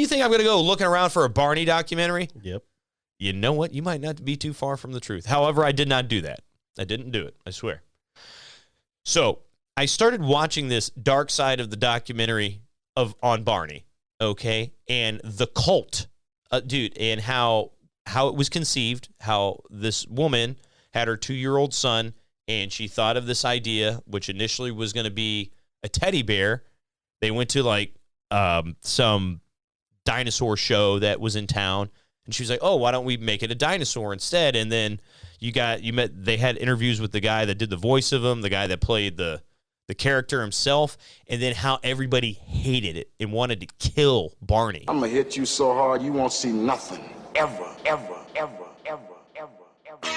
think I'm going to go looking around for a Barney documentary? Yep. You know what? You might not be too far from the truth. However, I did not do that. I didn't do it. I swear. So I started watching this dark side of the documentary on Barney, okay, and the cult, dude, and how it was conceived, how this woman had her 2-year-old son, and she thought of this idea, which initially was going to be a teddy bear. They went to like some dinosaur show that was in town, and she was like, "Oh, why don't we make it a dinosaur instead?" And then they had interviews with the guy that did the voice of him, the guy that played the character himself, and then how everybody hated it and wanted to kill Barney. I'm gonna hit you so hard you won't see nothing. Ever, ever, ever, ever, ever, ever.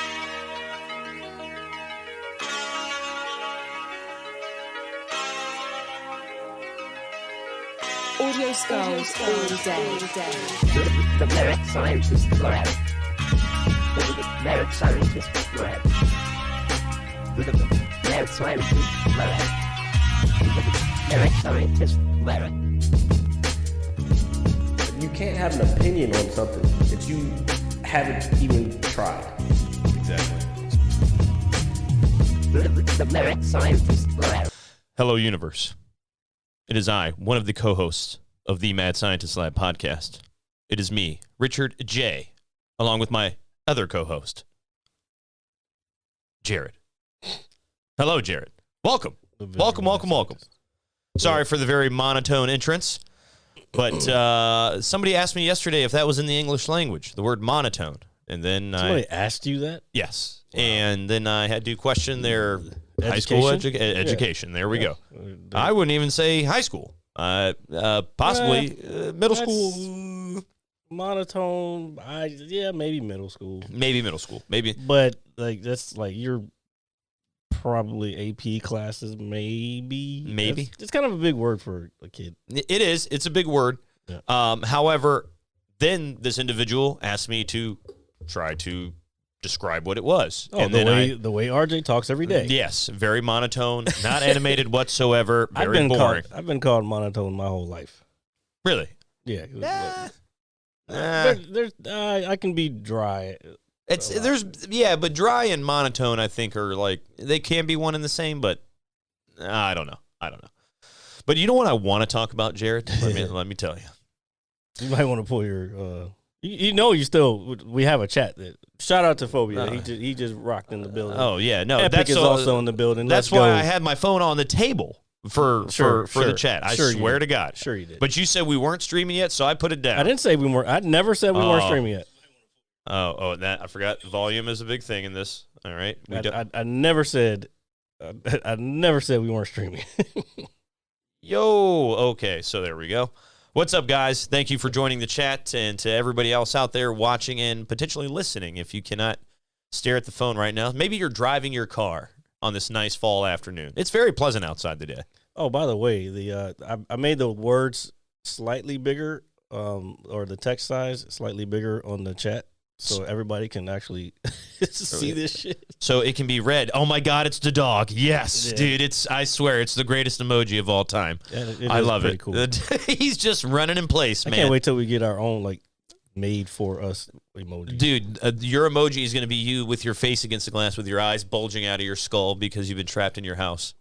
Audio skulls all day. The merit scientist lab. The merit scientist lab. The merit scientist lab. Merit scientist lab. You can't have an opinion on something if you haven't even tried. Exactly. The merit scientist lab. Hello, universe. It is I, one of the co-hosts of the Mad Scientist Lab podcast. It is me, Richard J., along with my other co-host, Jared. Hello, Jared. Welcome. Welcome. Sorry for the very monotone entrance, but somebody asked me yesterday if that was in the English language, the word monotone. And then Somebody asked you that? Yes. Wow. And then I had to question their Education? high school education. Yeah. There we go. I wouldn't even say high school. Possibly middle school. Monotone. Maybe middle school. Maybe. But like that's like you're probably AP classes. Maybe. It's kind of a big word for a kid. It is. It's a big word. Yeah. However, then this individual asked me to try to describe what it was. Oh, and the way RJ talks every day. Yes, very monotone, not animated whatsoever, very boring. I've been called monotone my whole life. Really? Yeah. I can be dry. But dry and monotone I think are like they can be one and the same, but I don't know. But you know what I want to talk about, Jared? Let me tell you. You might want to pull your we have a chat. Shout out to Phobia. He just rocked in the building. Oh yeah, no, Epic is also in the building. That's why I had my phone on the table for the chat. I swear to God. Sure you did. But you said we weren't streaming yet, so I put it down. I didn't say we weren't. I never said we weren't streaming yet. That I forgot. Volume is a big thing in this. All right, I never said. I never said we weren't streaming. Yo, okay, so there we go. What's up, guys? Thank you for joining the chat, and to everybody else out there watching and potentially listening. If you cannot stare at the phone right now, maybe you're driving your car on this nice fall afternoon. It's very pleasant outside today. Oh, by the way, I made the words slightly bigger, or the text size slightly bigger on the chat, so everybody can actually see this shit. So it can be read. Oh my God, it's the dog. Yes, yeah. Dude. I swear, it's the greatest emoji of all time. Yeah, I love it. Cool. He's just running in place, man. I can't wait till we get our own made for us emoji. Dude, your emoji is going to be you with your face against the glass with your eyes bulging out of your skull because you've been trapped in your house.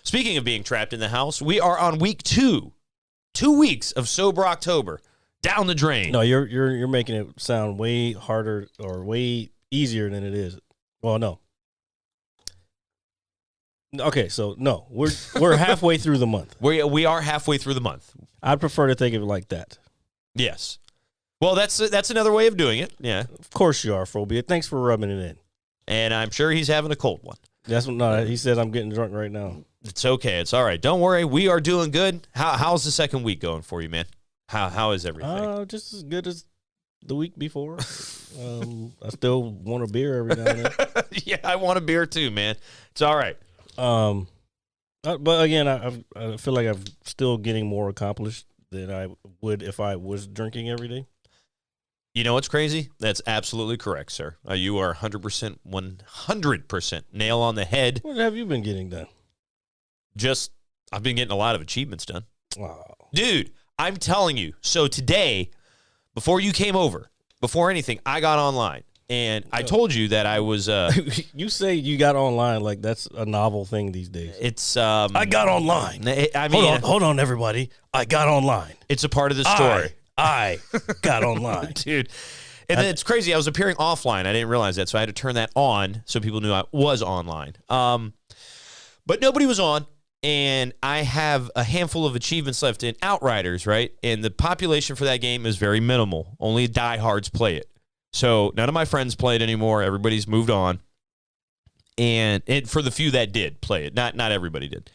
Speaking of being trapped in the house, we are on week 2. 2 weeks of Sober October. Down the drain. No, you're making it sound way harder or way easier than it is. Well, no. Okay, so no, we're halfway through the month. We are halfway through the month. I'd prefer to think of it like that. Yes. Well, that's another way of doing it. Yeah. Of course you are, Phobia. Thanks for rubbing it in. And I'm sure he's having a cold one. He says I'm getting drunk right now. It's okay. It's all right. Don't worry. We are doing good. How's the second week going for you, man? How is everything? Just as good as the week before. I still want a beer every now and then. Yeah, I want a beer too, man. It's all right. But again, I feel like I'm still getting more accomplished than I would if I was drinking every day. You know what's crazy? That's absolutely correct, sir. You are 100%, 100% nail on the head. What have you been getting done? I've been getting a lot of achievements done. Wow. Dude, I'm telling you. So today, before you came over, before anything, I got online. And I told you that I was. You say you got online like that's a novel thing these days. It's. I got online. I mean, hold on, everybody. I got online. It's a part of the story. I got online, dude. And then it's crazy. I was appearing offline. I didn't realize that, so I had to turn that on so people knew I was online. But nobody was on, and I have a handful of achievements left in Outriders, right? And the population for that game is very minimal. Only diehards play it. So none of my friends play it anymore. Everybody's moved on. And for the few that did play it, not everybody did.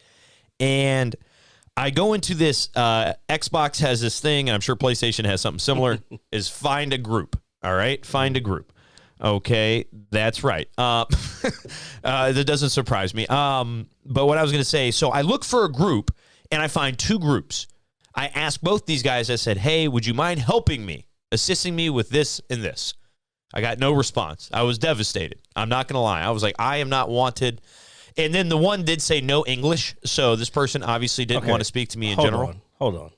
And I go into this, Xbox has this thing, and I'm sure PlayStation has something similar, is find a group. All right? Find a group. Okay, that's right. That doesn't surprise me. But what I was going to say, so I look for a group, and I find two groups. I asked both these guys, I said, hey, would you mind helping me, assisting me with this and this? I got no response. I was devastated. I'm not going to lie. I was like, I am not wanted. And then the one did say no English, so this person obviously didn't want to speak to me in general. Hold on.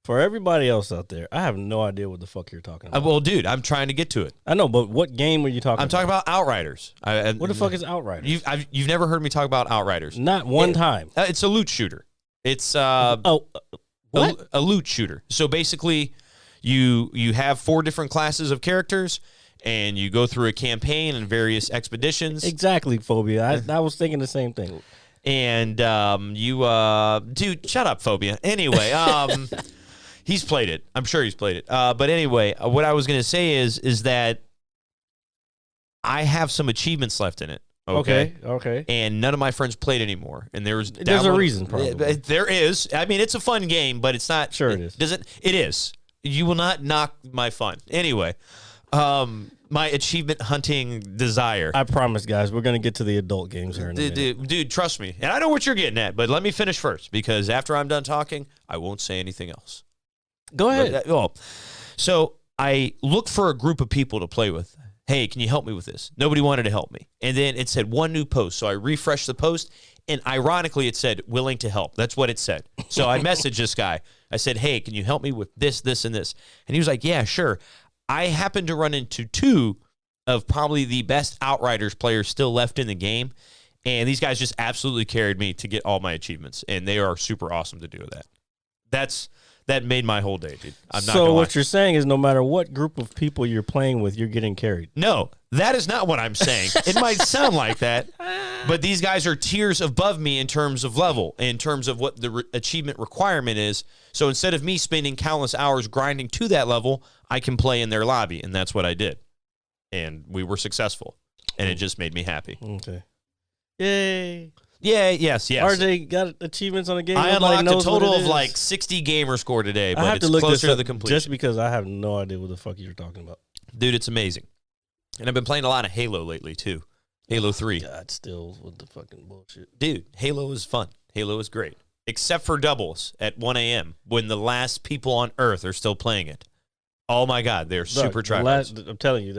For everybody else out there, I have no idea what the fuck you're talking about. Well, dude, I'm trying to get to it. I know, but what game are you talking about? I'm talking about Outriders. What the fuck is Outriders? You've never heard me talk about Outriders. Not one time. It's a loot shooter. It's what? A loot shooter. So basically, you have 4 different classes of characters, and you go through a campaign and various expeditions. Exactly, Phobia. I was thinking the same thing. And dude, shut up, Phobia. Anyway, he's played it. I'm sure he's played it. But anyway, what I was going to say is that I have some achievements left in it. Okay. And none of my friends played anymore. And there's a reason, probably. There is. I mean, it's a fun game, but it's not. Sure, it is. It is. You will not knock my fun. Anyway, my achievement hunting desire. I promise, guys, we're going to get to the adult games here in a minute. Dude, trust me. And I know what you're getting at, but let me finish first, because after I'm done talking, I won't say anything else. Go ahead. So I look for a group of people to play with. Hey, can you help me with this? Nobody wanted to help me. And then it said 1 new post. So I refreshed the post, and ironically, it said willing to help. That's what it said. So I messaged this guy. I said, hey, can you help me with this, this, and this? And he was like, yeah, sure. I happened to run into 2 of probably the best Outriders players still left in the game. And these guys just absolutely carried me to get all my achievements. And they are super awesome to do that. That made my whole day, dude. I'm not gonna lie. What you're saying is no matter what group of people you're playing with, you're getting carried. No, that is not what I'm saying. It might sound like that, but these guys are tiers above me in terms of level, in terms of what the achievement requirement is. So instead of me spending countless hours grinding to that level, I can play in their lobby, and that's what I did. And we were successful, and it just made me happy. Okay. Yay. Yeah, yes. RJ got achievements on the game. I unlocked a total of like 60 gamer score today, but it's closer to the completion. Just because I have no idea what the fuck you're talking about. Dude, it's amazing. And I've been playing a lot of Halo lately, too. Halo 3. God, still with the fucking bullshit. Dude, Halo is fun. Halo is great. Except for doubles at 1 a.m. when the last people on Earth are still playing it. Oh, my God. They're super tryhards. I'm telling you,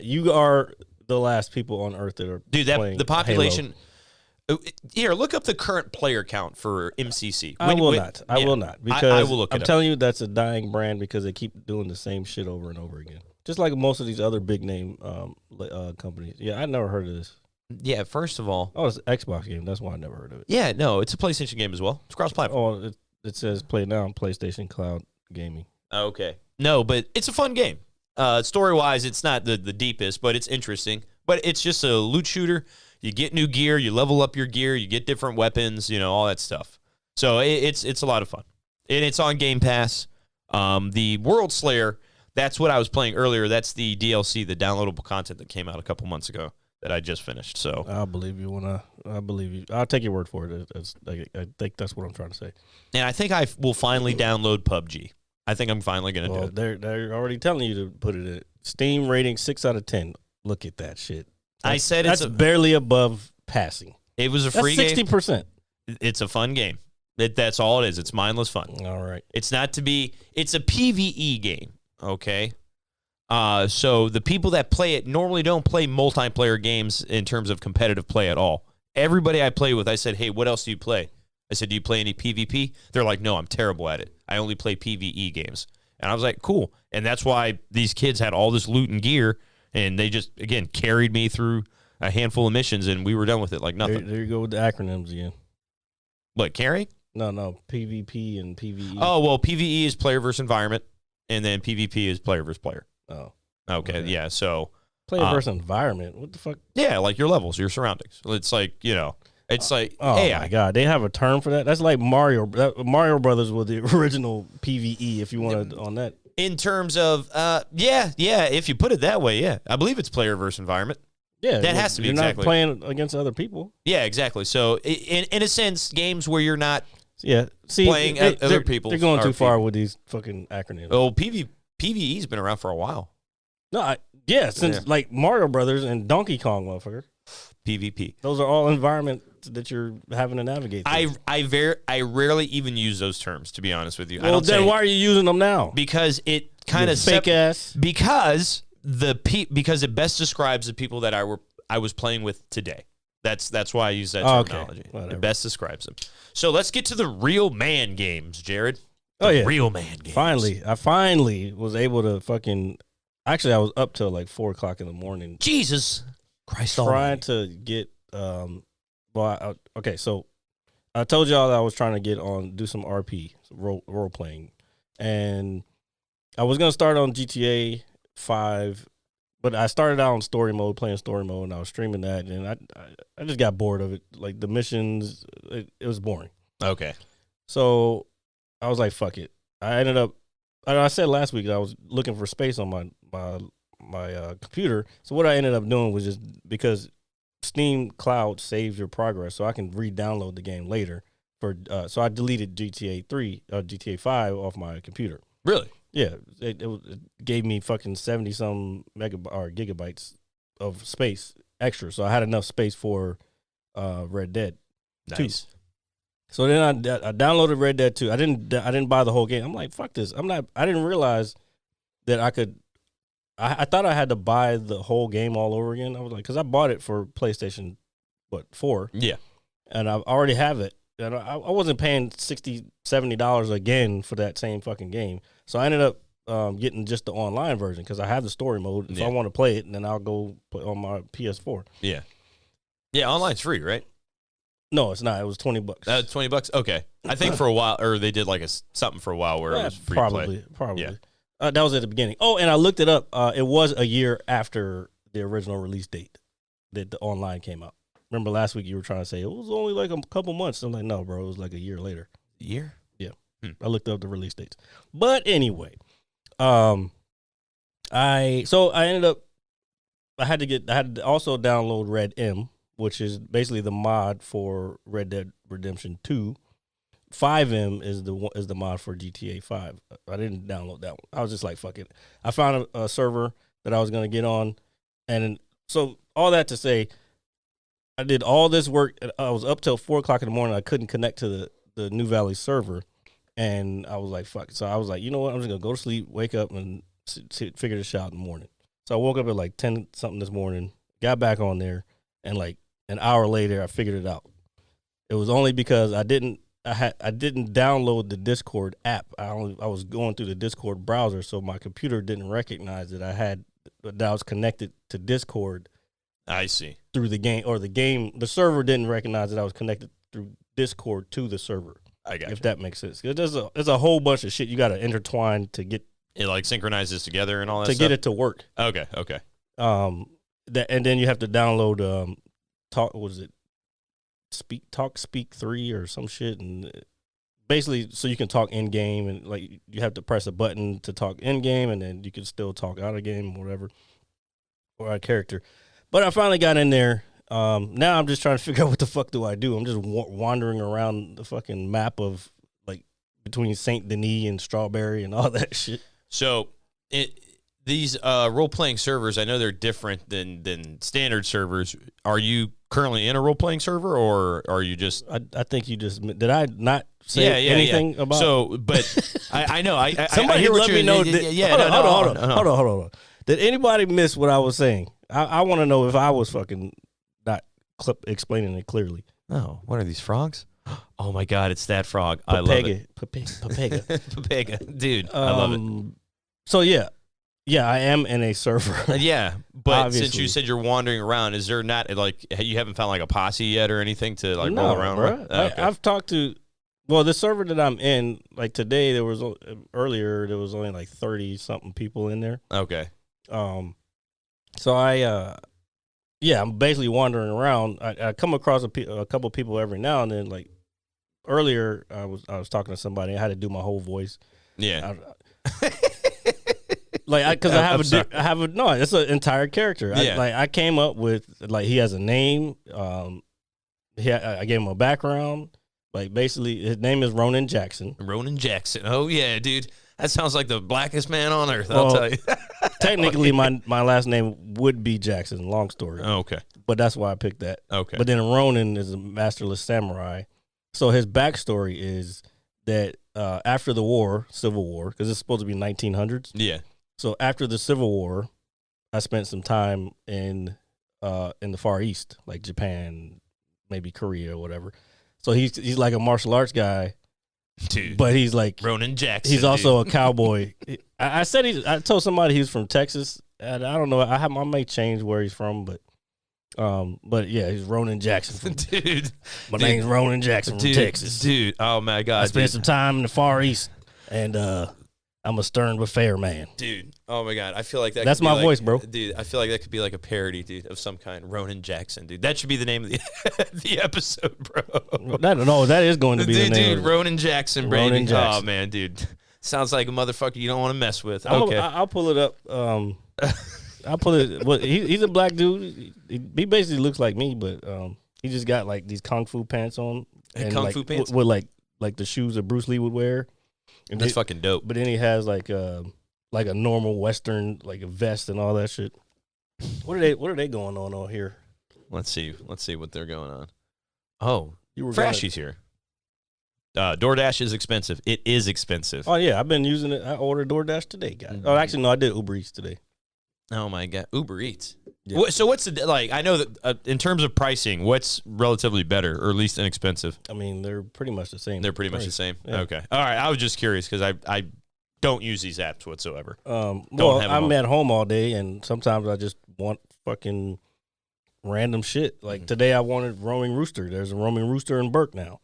you are the last people on Earth that are playing the population... Halo. Here, look up the current player count for MCC. I will not. Because I will look it I'm telling you, that's a dying brand because they keep doing the same shit over and over again. Just like most of these other big name companies. Yeah, I never heard of this. Yeah, first of all. Oh, it's an Xbox game. That's why I never heard of it. Yeah, no, it's a PlayStation game as well. It's cross-platform. Oh, it says play now on PlayStation Cloud Gaming. Okay. No, but it's a fun game. Story-wise, it's not the deepest, but it's interesting. But it's just a loot shooter. You get new gear, you level up your gear, you get different weapons, all that stuff. So it's a lot of fun. And it's on Game Pass. The World Slayer, that's what I was playing earlier. That's the DLC, the downloadable content that came out a couple months ago that I just finished. So I'll believe you I believe you. I'll take your word for it. I think that's what I'm trying to say. And I think I will finally download PUBG. I think I'm finally going to do it. They're already telling you to put it in. Steam rating 6 out of 10. Look at that shit. I said that's barely above passing. It was a free game. 60%. It's a fun game. That's all it is. It's mindless fun. All right. It's not to be. It's a PvE game. Okay. So the people that play it normally don't play multiplayer games in terms of competitive play at all. Everybody I play with, I said, "Hey, what else do you play?" I said, do you play any PvP? They're like, no, I'm terrible at it. I only play PvE games. And I was like, cool. And that's why these kids had all this loot and gear, and they just, again, carried me through a handful of missions, and we were done with it like nothing. There you go with the acronyms again. What, carry? No, PvP and PvE. Oh, well, PvE is player versus environment, and then PvP is player versus player. Oh. Okay, yeah, so. Player versus environment? What the fuck? Yeah, like your levels, your surroundings. It's like, it's like Oh, AI. my God. They have a term for that? That's like Mario Brothers with the original PvE, if you want to, on that. In terms of, yeah, if you put it that way, yeah. I believe it's player versus environment. Yeah. That has to be you're exactly. not playing against other people. Yeah, exactly. So, in a sense, games where you're not playing other people. They're going too far with these fucking acronyms. Oh, PvE's been around for a while. No, since like Mario Brothers and Donkey Kong, motherfucker. PvP. Those are all environments that you're having to navigate through. I rarely even use those terms, to be honest with you. Well, then why are you using them now? Because it kind of fake ass. Because it best describes the people that I was playing with today. That's why I use that terminology. Okay. It best describes them. So let's get to the real man games, Jared. Real man games. I finally was able to fucking. Actually, I was up till like 4 o'clock in the morning. Jesus Christ! Trying to get. Okay, so I told y'all that I was trying to do some RP role playing, and I was gonna start on GTA 5, but I started out on story mode, playing story mode, and I was streaming that, and I just got bored of it. Like the missions, it was boring. Okay. So I was like, fuck it. I said last week that I was looking for space on my computer. So what I ended up doing was just because Steam Cloud saves your progress, so I can re-download the game later. So I deleted GTA 5 off my computer. Really? Yeah, it gave me fucking 70-some gigabytes of space extra, so I had enough space for Red Dead 2. So then I downloaded Red Dead 2. I didn't buy the whole game. I'm like, fuck this. I didn't realize that I could. I thought I had to buy the whole game all over again. I was like, because I bought it for PlayStation, 4? Yeah. And I already have it. And I wasn't paying $60, $70 again for that same fucking game. So I ended up getting just the online version because I have the story mode. If I want to play it, then I'll go play on my PS4. Yeah. Yeah, online's free, right? No, it's not. It was $20. $20? Okay. I think for a while, or they did like something for a while where it was free to play. Probably. Yeah. That was at the beginning. Oh, and I looked it up. It was a year after the original release date that the online came out. Remember last week you were trying to say it was only like a couple months. I'm like, no, bro, it was like a year later. A year? Yeah. I looked up the release dates. But anyway, I ended up I had to also download Red M, which is basically the mod for Red Dead Redemption 2. 5M is the mod for GTA 5. I didn't download that one. I was just like, fuck it. I found a server that I was going to get on. And so all that to say, I did all this work. I was up till 4 o'clock in the morning. I couldn't connect to the New Valley server. And I was like, fuck. So I was like, you know what? I'm just going to go to sleep, wake up, and figure this out in the morning. So I woke up at like 10 something this morning, got back on there, and like an hour later, I figured it out. It was only because I didn't download the Discord app. I was going through the Discord browser, so my computer didn't recognize that I was connected to Discord. I see. Through the game, or the server didn't recognize that I was connected through Discord to the server. I got if that makes sense. There's a whole bunch of shit you got to intertwine to get it, like synchronizes together and all that to stuff? get it to work. Okay. And then you have to download Speak 3 or some shit, and basically so you can talk in game, and like you have to press a button to talk in game, and then you can still talk out of game or whatever, or a character. But I finally got in there. Now I'm just trying to figure out what the fuck do I do. I'm just wandering around the fucking map of like between Saint Denis and Strawberry and all that shit. So these role-playing servers, I know they're different than standard servers. Are you currently in a role-playing server, or are you just... I think you just... Did I not say anything about... So, but I know. Somebody I hear let me know... Hold on. Did anybody miss what I was saying? I want to know if I was fucking not explaining it clearly. Oh, what are these, frogs? Oh my God, it's that frog. I love it. Papega. Papega. Dude, I love it. So yeah, I am in a server. Yeah, but since Obviously. you said you're wandering around, is there not like you haven't found like a posse yet or anything to like No, roll around bruh. with? Okay. I've talked to, well, the server that I'm in, like today, there was earlier there was only like 30 something people in there. Okay. So I'm basically wandering around. I come across a couple people every now and then. Like earlier, I was talking to somebody. I had to do my whole voice. Yeah. Because I have a no. It's an entire character. Yeah. I came up with like he has a name. I gave him a background. Like basically, his name is Ronin Jackson. Ronin Jackson. Oh yeah, dude. That sounds like the blackest man on earth. I'll tell you. Technically, my last name would be Jackson. Long story. Okay. But that's why I picked that. Okay. But then Ronin is a masterless samurai. So his backstory is that after the Civil War, because it's supposed to be 1900s. Yeah. So after the Civil War, I spent some time in the Far East, like Japan, maybe Korea or whatever. So he's like a martial arts guy, Dude. but he's like Ronin Jackson. he's also a cowboy. I told somebody he was from Texas. And I don't know. I may change where he's from, but yeah, he's Ronin Jackson. Dude. My name's Ronin Jackson from Texas. Dude. Oh my God. I spent some time in the Far East, and I'm a stern but fair man. Dude, oh my God, I feel like That's could be my like, voice, bro. Dude, I feel like that could be like a parody, dude, of some kind. Ronin Jackson, dude. That should be the name of the the episode, bro. That is going to be the name. Dude, Ronin Jackson, baby. Ronin Jackson. Oh man, dude, sounds like a motherfucker you don't want to mess with. I'll Okay, pull it up. I'll pull it. Well, he's a black dude. He basically looks like me, but he just got like these kung fu pants on, and kung like, fu pants with like the shoes that Bruce Lee would wear. And that's fucking dope. But then he has like a normal Western, like a vest and all that shit. What are they going on here? Let's see what they're going on. Oh, You were Frashy's here. DoorDash is expensive. It is expensive. Oh yeah, I've been using it. I ordered DoorDash today, guys. Oh, actually no, I did Uber Eats today. Oh my God, Uber Eats. Yeah. So what's the like? I know that in terms of pricing, what's relatively better or at least inexpensive? I mean, they're pretty much the same. They're pretty much the same. Yeah. Okay, all right. I was just curious because I don't use these apps whatsoever. Well, have 'em I'm on. at home all day, and sometimes I just want fucking random shit. Like today, I wanted roaming rooster. There's a roaming rooster in Burke now.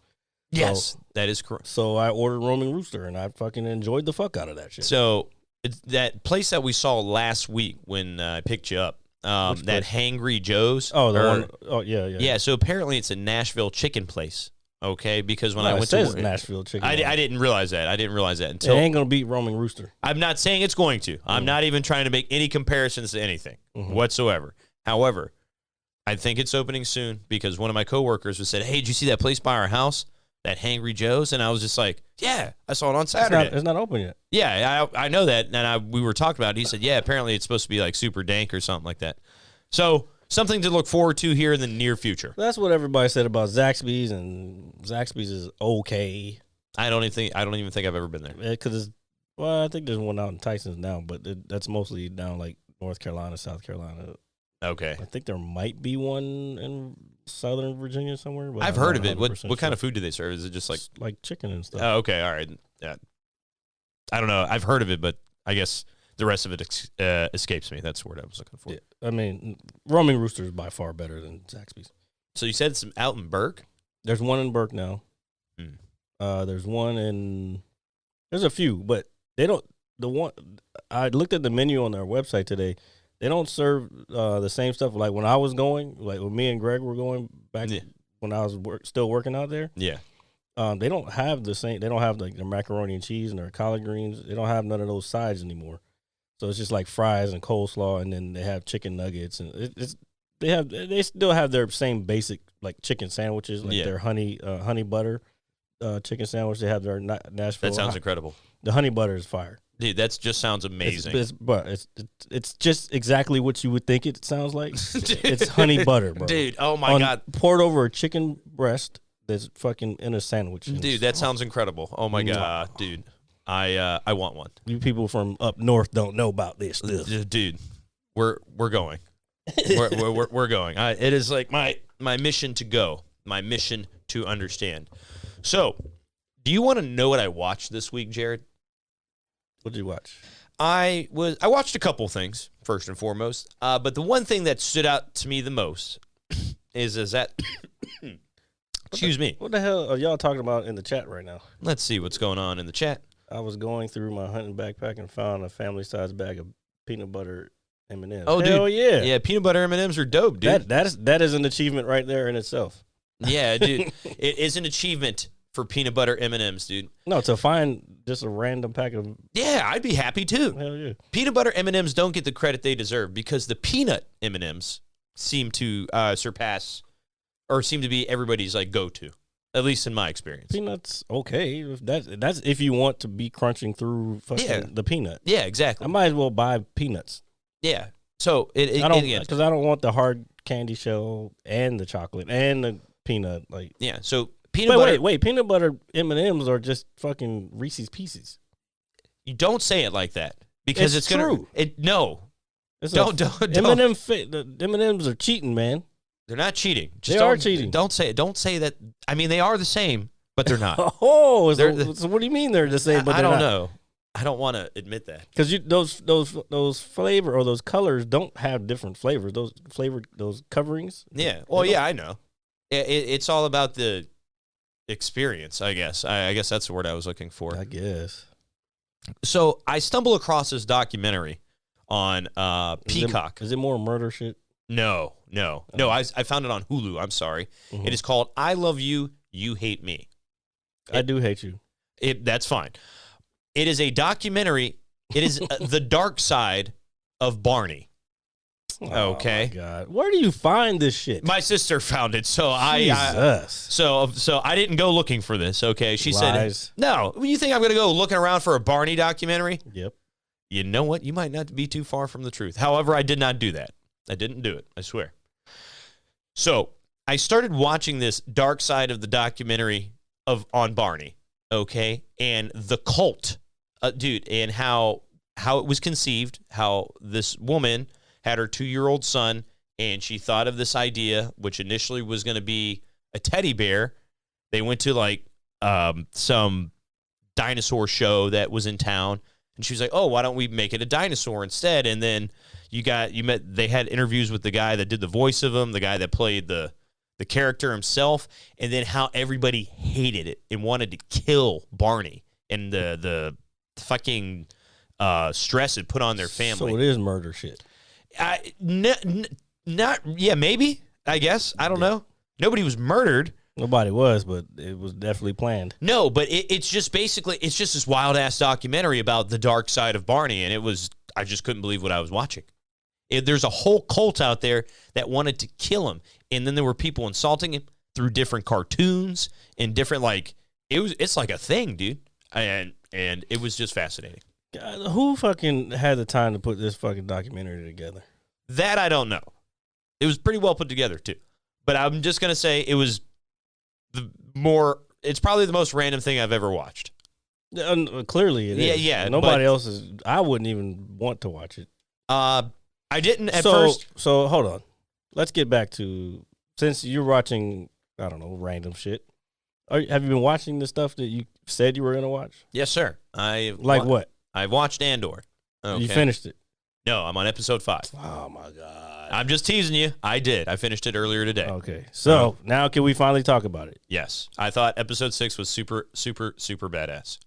Yes, that is correct. So I ordered roaming rooster, and I fucking enjoyed the fuck out of that shit. So it's that place that we saw last week when I picked you up, that place? Hangry Joe's. Oh, the one. Oh, yeah. Yeah. So apparently it's a Nashville chicken place. Okay, because when I went it says to Nashville chicken. I didn't realize that. I didn't realize that It until ain't gonna beat roaming rooster. I'm not saying it's going to. I'm not even trying to make any comparisons to anything whatsoever. However, I think it's opening soon because one of my coworkers was said, "Hey, did you see that place by our house, that Hangry Joe's?" And I was just like, "Yeah, I saw it on Saturday." It's not open yet. Yeah, I know that, and we were talking about it. He said, "Yeah, apparently it's supposed to be like super dank or something like that." So something to look forward to here in the near future. That's what everybody said about Zaxby's, and Zaxby's is okay. I don't even think I've ever been there. Because I think there's one out in Tyson's now, but that's mostly down like North Carolina, South Carolina. Okay, I think there might be one in Southern Virginia somewhere. But I've I'm heard not of it. What 100% kind of food do they serve? Is it just like chicken and stuff? Oh, okay, all right. Yeah, I don't know. I've heard of it, but I guess the rest of it escapes me. That's the word I was looking for. Yeah. I mean, roaming rooster is by far better than Zaxby's. So you said it's out in Burke? There's one in Burke now. There's one in. There's a few, but they don't. The one I looked at the menu on their website today. They don't serve the same stuff. Like when I was going, like when me and Greg were going back when I was still working out there. Yeah. They don't have the same. They don't have like their macaroni and cheese and their collard greens. They don't have none of those sides anymore. So it's just like fries and coleslaw, and then they have chicken nuggets, and they still have their same basic like chicken sandwiches, like their honey butter chicken sandwich. They have their Nashville. That sounds incredible. The honey butter is fire. Dude, that just sounds amazing. It's just exactly what you would think it sounds like. It's honey butter, bro. Dude, oh my God. Poured over a chicken breast that's fucking in a sandwich. Dude, that sounds incredible. Oh my God, dude. I want one. You people from up north don't know about this stuff. Dude, we're going. we're going. It is like my mission to go. My mission to understand. So, do you want to know what I watched this week, Jared? What did you watch? I watched a couple things, first and foremost. But the one thing that stood out to me the most is that excuse me. What the hell are y'all talking about in the chat right now? Let's see what's going on in the chat. I was going through my hunting backpack and found a family-sized bag of peanut butter M&Ms. Oh, hell dude. yeah. Yeah, peanut butter M&Ms are dope, dude. That is an achievement right there in itself. Yeah, dude. It is an achievement for peanut butter M&Ms, dude. No, to find just a random pack of... Yeah, I'd be happy too. Hell yeah. Peanut butter M&Ms don't get the credit they deserve because the peanut M&Ms seem to surpass or seem to be everybody's like go-to, at least in my experience. Peanuts, okay. That's if you want to be crunching through fucking the peanut. Yeah, exactly. I might as well buy peanuts. Yeah. So I don't want the hard candy shell and the chocolate and the peanut. Like, yeah. So peanut butter. Wait. Peanut butter M&Ms are just fucking Reese's Pieces. You don't say it like that because it's true. No. It's Don't. the M&Ms are cheating, man. They're not cheating. They are cheating. Don't say it. Don't say that. I mean, they are the same, but they're not. So what do you mean they're the same? But I don't know. I don't want to admit that because those flavor or those colors don't have different flavors. Those coverings. Yeah. Well, yeah, I know. It's all about the experience, I guess. I guess that's the word I was looking for. I guess. So I stumble across this documentary on Peacock. Is it more murder shit? No. I found it on Hulu. I'm sorry. Mm-hmm. It is called I Love You, You Hate Me. I do hate you. That's fine. It is a documentary. It is the dark side of Barney. Okay. Oh my God. Where do you find this shit? My sister found it, so so I didn't go looking for this. Okay, she Lies. said, "No, you think I'm going to go looking around for a Barney documentary?" Yep. You know what? You might not be too far from the truth. However, I did not do that. I didn't do it. I swear. So I started watching this dark side of the documentary on Barney. Okay, and the cult, dude, and how it was conceived. How this woman had her 2-year-old son, and she thought of this idea, which initially was going to be a teddy bear. They went to like some dinosaur show that was in town, and she was like, "Oh, why don't we make it a dinosaur instead?" And then they had interviews with the guy that did the voice of him, the guy that played the character himself, and then how everybody hated it and wanted to kill Barney and the fucking stress it put on their family. So it is murder shit. Maybe, I guess. I don't know. Nobody was murdered. Nobody was, but it was definitely planned. No, but it's just basically, it's just this wild ass documentary about the dark side of Barney, and I just couldn't believe what I was watching. There's a whole cult out there that wanted to kill him, and then there were people insulting him through different cartoons and different it's like a thing, dude, and it was just fascinating. God, who fucking had the time to put this fucking documentary together? That I don't know. It was pretty well put together too, but I'm just gonna say it was it's probably the most random thing I've ever watched. Clearly it is. Yeah. Nobody else is. I wouldn't even want to watch it. I didn't at first. So hold on. Let's get back to, since you're watching, I don't know, random shit. Have you been watching the stuff that you said you were going to watch? Yes, sir. What? I watched Andor. Okay. You finished it? No, I'm on episode 5. Oh, my God. I'm just teasing you. I did. I finished it earlier today. Okay. So now can we finally talk about it? Yes. I thought episode 6 was super, super, super badass.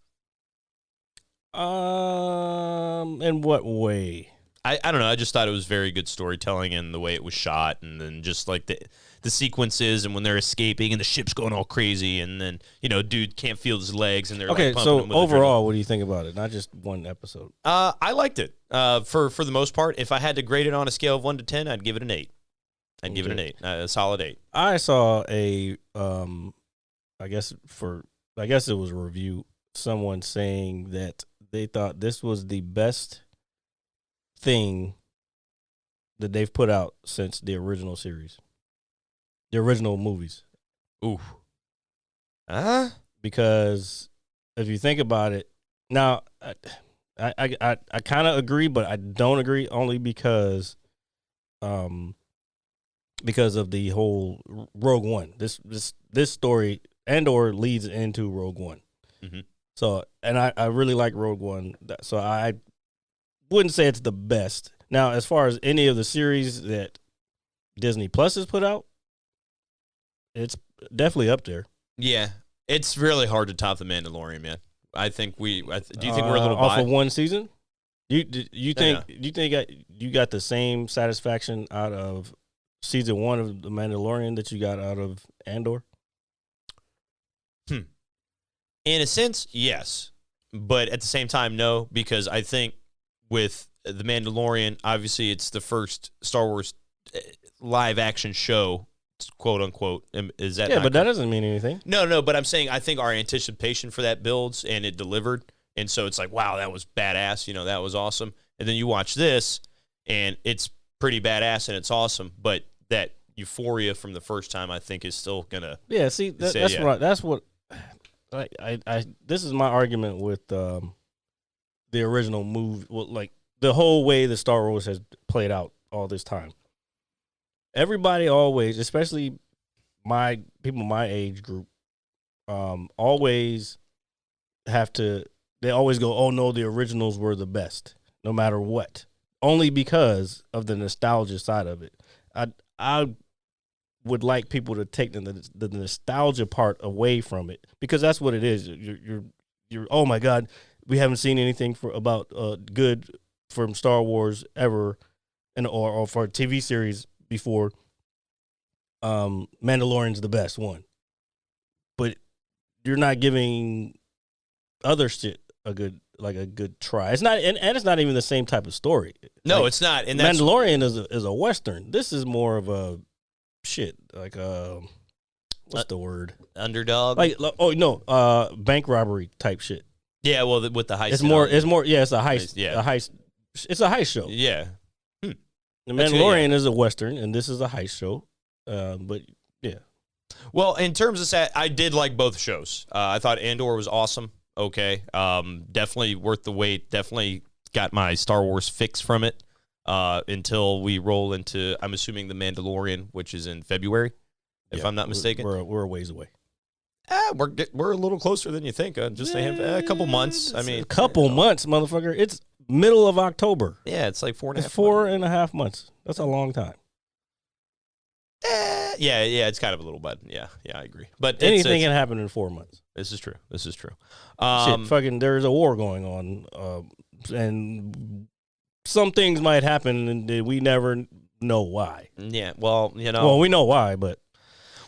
In what way? I don't know. I just thought it was very good storytelling and the way it was shot, and then just like the sequences and when they're escaping and the ship's going all crazy, and then dude can't feel his legs and they're okay. Like, so overall, what do you think about it? Not just one episode. I liked it. For the most part, if I had to grade it on a scale of 1 to 10, I'd give it an 8. I'd give it an 8, a solid 8. I saw I guess it was a review. Someone saying that they thought this was the best thing that they've put out since the original series, the original movies. Ooh. Because if you think about it, now I kind of agree, but I don't agree only because because of the whole Rogue One. This story, Andor leads into Rogue One. Mm-hmm. So, and I really like Rogue One. So I wouldn't say it's the best. Now, as far as any of the series that Disney Plus has put out, it's definitely up there. Yeah, it's really hard to top The Mandalorian, man. I think do you think we're a little off biased? of one season? You think Yeah. you think you got the same satisfaction out of season 1 of The Mandalorian that you got out of Andor? In a sense, yes. But at the same time, no, because I think with The Mandalorian, obviously it's the first Star Wars live action show, quote unquote. Is that Yeah, not but that correct? doesn't mean anything. No, but I'm saying I think our anticipation for that builds and it delivered. And so it's like, wow, that was badass. That was awesome. And then you watch this and it's pretty badass and it's awesome. But that euphoria from the first time, I think, is still going to. Yeah, see, that's what I this is my argument with the original movie. Well, like the whole way the Star Wars has played out all this time. Everybody always, especially people my age group, always have to. They always go, "Oh no, the originals were the best, no matter what." Only because of the nostalgia side of it. I would like people to take the nostalgia part away from it, because that's what it is. You're oh my God, we haven't seen anything about good from Star Wars ever, or for a TV series before. Mandalorian's the best one, but you're not giving other shit a good try. It's not, and it's not even the same type of story. No, Like, it's not. And that's, Mandalorian is a Western. This is more of a shit, like what's the word? underdog. Bank robbery type shit. Yeah, well, with the heist. It's more. Yeah, it's a heist. Yeah. A heist. It's a heist show. Yeah. The That's good, Mandalorian is a Western, and this is a heist show. But yeah, Well, in terms of that, I did like both shows. I thought Andor was awesome. Okay. Definitely worth the wait. Definitely got my Star Wars fix from it until we roll into, I'm assuming, The Mandalorian, which is in February, if I'm not mistaken. We're a ways away. We're a little closer than you think. Just a couple months. I mean, a couple months, motherfucker. It's middle of October. Yeah, it's like 4.5 It's 4.5 months. That's a long time. Yeah, it's kind of a little bit. Yeah, I agree. But Anything can happen in 4 months. This is true. Shit, fucking, there's a war going on, and some things might happen, and we never know why. Yeah, well, Well, we know why, but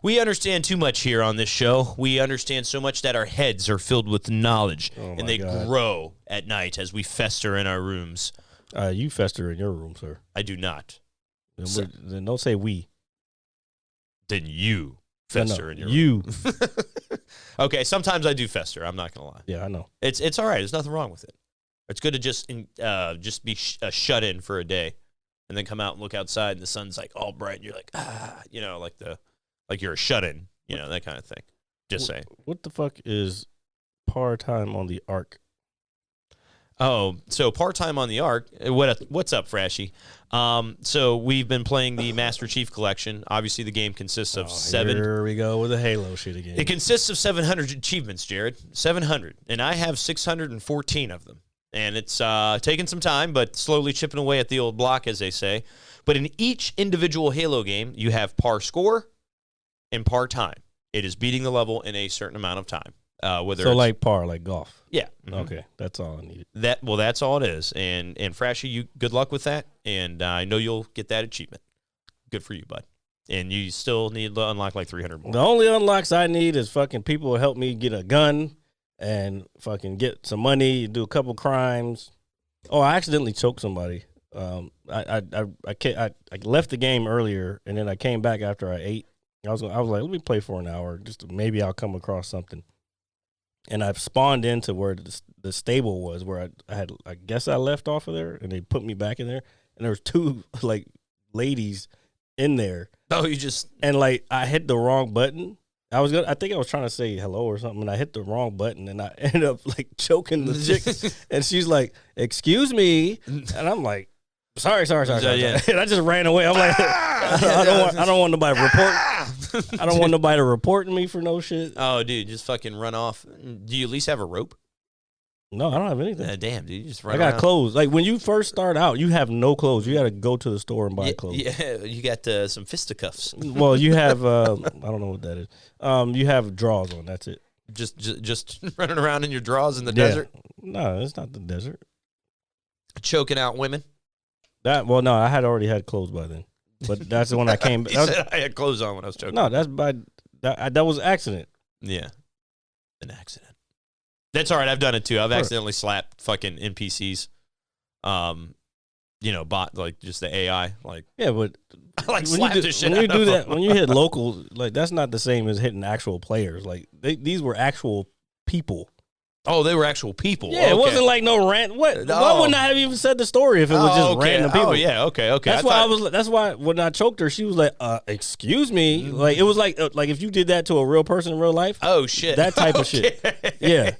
we understand too much here on this show. We understand so much that our heads are filled with knowledge, and they grow at night as we fester in our rooms. You fester in your room, sir. I do not. Then don't say we. Then you fester in your you. room. Okay, sometimes I do fester. I'm not gonna lie. Yeah, I know. It's all right. There's nothing wrong with it. It's good to just be shut in for a day, and then come out and look outside, and the sun's like all bright, and you're like like you're a shut in, that kind of thing. Just saying. What the fuck is part-time on the Ark? Oh, so part-time on the Ark. What's up, Frashy? So we've been playing the Master Chief Collection. Obviously, the game consists of 7. Here we go with the Halo shit again. It consists of 700 achievements, Jared. 700. And I have 614 of them. And it's taken some time, but slowly chipping away at the old block, as they say. But in each individual Halo game, you have par score and par time. It is beating the level in a certain amount of time. Like par, like golf. Yeah. Okay, that's all I needed. That's all it is. And Frashy, you good luck with that. And I know you'll get that achievement. Good for you, bud. And you still need to unlock like 300 more. The only unlocks I need is fucking people to help me get a gun and fucking get some money, do a couple crimes. Oh, I accidentally choked somebody. I left the game earlier, and then I came back after I ate. I was like, let me play for an hour, just maybe I'll come across something. And I've spawned into where the stable was, where I guess I left off of there, and they put me back in there, and there was 2 like ladies in there. Oh, and like I hit the wrong button. I think I was trying to say hello or something, and I hit the wrong button, and I ended up like choking the chick, and she's like, "Excuse me," and I'm like, Sorry. Yeah. And I just ran away. I'm like, I don't want nobody to report. I don't want nobody to report me for no shit. Oh, dude, just fucking run off. Do you at least have a rope? No, I don't have anything. Damn, dude, you just run I got around. clothes. Like when you first start out, you have no clothes. You got to go to the store and buy clothes. Yeah, you got some fisticuffs. Well, you have I don't know what that is. You have drawers on. That's it. Just running around in your drawers in the desert, No, it's not the desert. choking out women. No, I had already had clothes by then. But that's the one I came. He said I had clothes on when I was choking. No, that was an accident. Yeah, an accident. That's all right. I've done it too. I've accidentally slapped fucking NPCs. Bot like just the AI. Like Yeah, but like slapped the shit when you out do of that, them. when you hit local, like that's not the same as hitting actual players. Like these were actual people. Oh, they were actual people. Yeah, it Okay. wasn't like no rant. Why wouldn't I have even said the story if it was just okay. random people? Oh yeah, okay. That's why when I choked her, she was like, "Excuse me." Like it was like if you did that to a real person in real life. Oh shit, That type of shit. Yeah,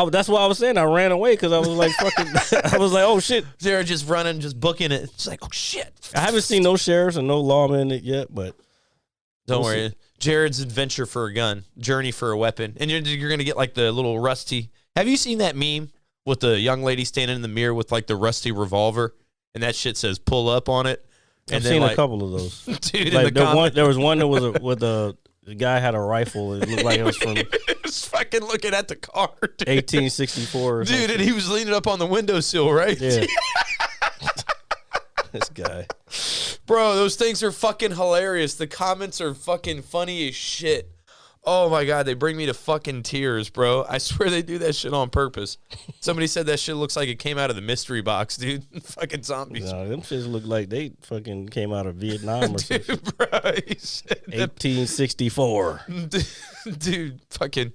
that's why I was saying I ran away because I was like fucking. I was like, oh shit. They're just running, just booking it. It's like, oh shit. I haven't seen no sheriffs and no lawmen in it yet, but Don't we'll worry. see. Jared's adventure for a gun, journey for a weapon, and you're gonna get like the little rusty. Have you seen that meme with the young lady standing in the mirror with like the rusty revolver, and that shit says "pull up" on it? And I've then, seen like, a couple of those. dude. Like in the comment, there was one that was the guy had a rifle. It looked like it was from was fucking looking at the car, dude. 1864. Or Dude, something. and he was leaning up on the windowsill, right? Yeah. This guy. Bro, those things are fucking hilarious. The comments are fucking funny as shit. Oh my God, they bring me to fucking tears, bro. I swear they do that shit on purpose. Somebody said that shit looks like it came out of the mystery box, dude. Fucking zombies. No, them shits look like they fucking came out of Vietnam or something. Dude, bro, he said that- 1864. dude, fucking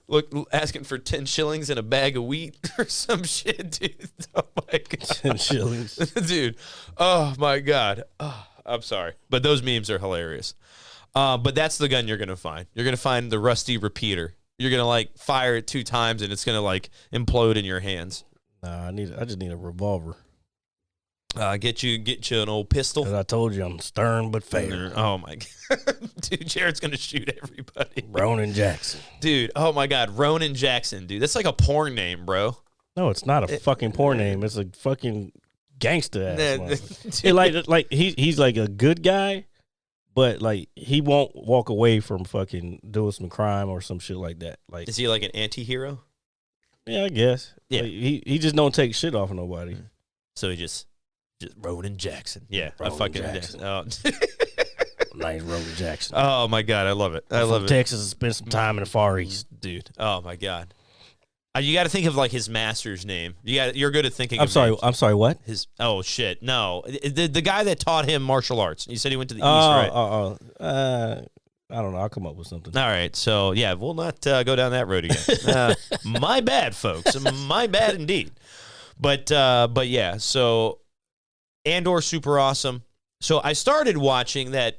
look, asking for 10 shillings and a bag of wheat or some shit, dude. Oh my God. 10 shillings. Dude, oh my God. Oh, I'm sorry. But those memes are hilarious. But that's the gun you're going to find. You're going to find the rusty repeater. You're going to like fire it 2 times and it's going to like implode in your hands. Nah, I just need a revolver. Get you an old pistol. As I told you, I'm stern but fair. Oh my God. Dude, Jared's going to shoot everybody. Ronin Jackson. Dude, oh my God. Ronin Jackson, dude. That's like a porn name, bro. No, it's not a fucking porn name. It's a fucking gangster ass. Nah, motherfucker. It like he's like a good guy, but like he won't walk away from fucking doing some crime or some shit like that. Like, Is he like an anti-hero? yeah, I guess. Yeah. Like, he just don't take shit off of nobody. So he just Ronin Jackson. Yeah, I Ronin fucking Jackson. Oh. Nice Ronin Jackson. Oh my God, I love it. I I'm love from it. Texas and spent some time in the Far East. Dude. Oh my God. You got to think of like his master's name. You're good at thinking. I'm of sorry. names. I'm sorry. What? Oh shit. No, the guy that taught him martial arts. You said he went to the East, right? I don't know. I'll come up with something. All right. So yeah, we'll not go down that road again. My bad, folks. My bad indeed. But yeah. So Andor, super awesome. So I started watching that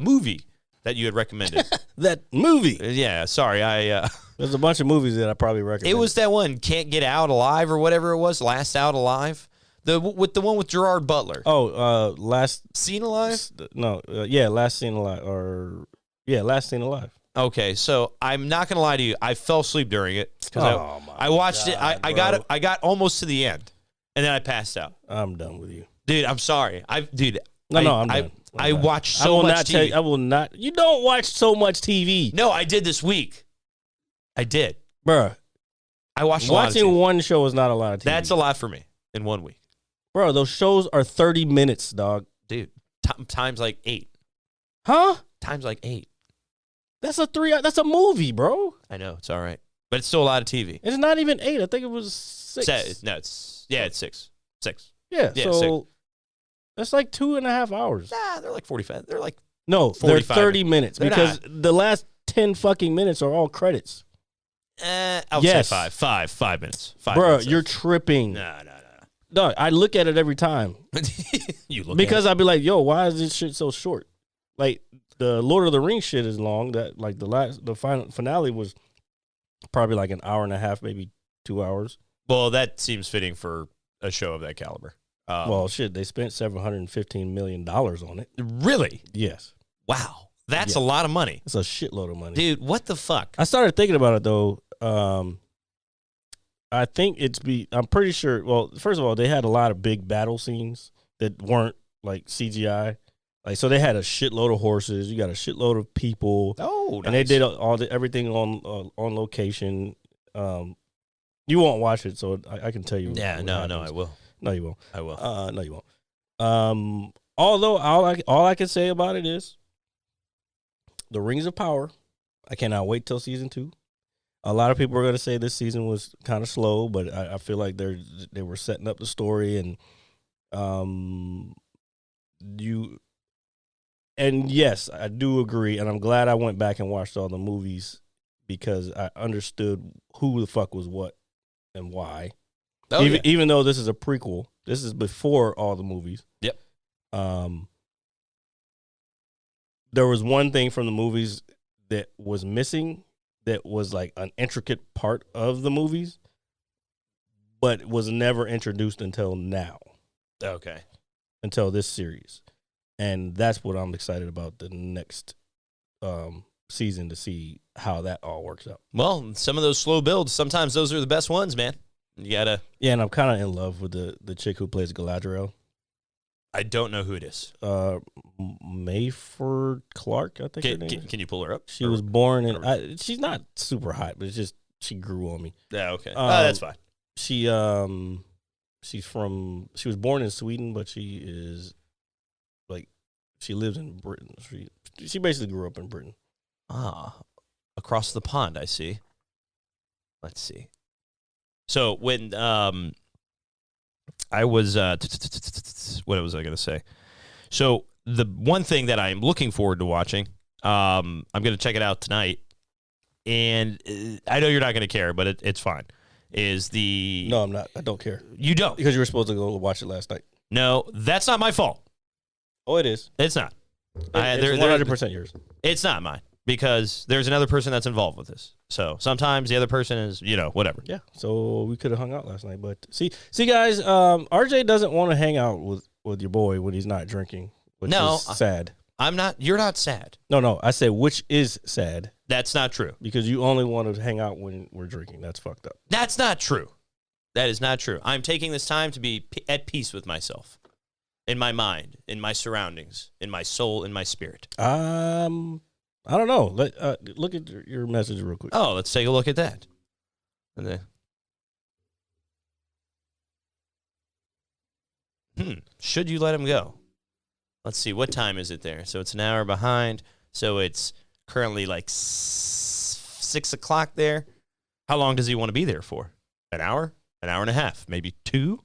movie that you had recommended. That movie. Yeah. Sorry. There's a bunch of movies that I probably recommend. It was that one, Can't Get Out Alive or whatever it was, Last Out Alive. The one with Gerard Butler. Oh, Last Seen Alive? No, Last Seen Alive Last Seen Alive. Okay, so I'm not gonna lie to you. I fell asleep during it because I watched it. I got almost to the end, and then I passed out. I'm done with you. Dude, I'm sorry. I'm done. I done. watched so much TV. I will not. You don't watch so much TV. No, I did this week. I did. Bruh. I watched a lot of Watching TV. one show is not a lot of TV. That's a lot for me in 1 week. Bro, those shows are 30 minutes, dog. Dude, times like 8. Huh? Times like 8. That's a movie, bro. I know, it's all right. But it's still a lot of TV. It's not even 8. I think it was 6. It's 6. 6. Yeah, Yeah, so that's like 2.5 hours. Nah, they're like 45. They're like No, they're 45. 30 minutes They're because the last 10 fucking minutes are all credits. I'll Yes. say 5. 5 minutes. 5 Bro, minutes. you're tripping. No. Dog, I look at it every time You look because I'd be like, yo, why is this shit so short? Like the Lord of the Rings shit is long. That like the final finale was probably like an hour and a half, maybe 2 hours. Well, that seems fitting for a show of that caliber. Well, shit, they spent $715 million on it. Really? Yes. Wow. That's a Yeah. lot of money. It's a shitload of money. Dude, what the fuck? I started thinking about it, though. I think I'm pretty sure, well, first of all, they had a lot of big battle scenes that weren't like CGI. Like, so they had a shitload of horses. You got a shitload of people. Oh, nice. And they did everything on location. You won't watch it, so I can tell you. Yeah, no, I will. No, you won't. I will. No, you won't. Although all I can say about it is the Rings of Power. I cannot wait till season 2. A lot of people are going to say this season was kind of slow, but I feel like they were setting up the story, and yes, I do agree, and I'm glad I went back and watched all the movies because I understood who the fuck was what and why. Oh, Even though this is a prequel, this is before all the movies. Yep. There was one thing from the movies that was missing that was like an intricate part of the movies, but was never introduced until now. Okay. Until this series. And that's what I'm excited about the next season to see how that all works out. Well, some of those slow builds, sometimes those are the best ones, man. You gotta. Yeah, and I'm kind of in love with the chick who plays Galadriel. I don't know who it is. Mayford Clark, I think her name is. Can you pull her up? She was born in. She's not super hot, but it's just she grew on me. Yeah, okay. That's fine. She was born in Sweden, but she lives in Britain. She basically grew up in Britain. Across the pond, I see. Let's see. So when I was what was I going to say? So the one thing that I'm looking forward to watching, I'm going to check it out tonight, and I know you're not going to care, but it's fine. Is the No, I'm not. I don't care. You don't, because you were supposed to go watch it last night. No, that's not my fault. Oh, it is. It's not. It's 100% yours. It's not mine because there's another person that's involved with this. So sometimes the other person is, whatever. Yeah. So we could have hung out last night, but see, guys. RJ doesn't want to hang out with your boy when he's not drinking. Which is sad. I'm not. You're not sad. No. I said which is sad. That's not true. Because you only want to hang out when we're drinking. That's fucked up. That's not true. That is not true. I'm taking this time to be at peace with myself, in my mind, in my surroundings, in my soul, in my spirit. I don't know. Look at your message real quick. Oh, let's take a look at that. And then, should you let him go? Let's see. What time is it there? So it's an hour behind. So it's currently like 6 o'clock there. How long does he want to be there for? An hour? An hour and a half? Maybe 2?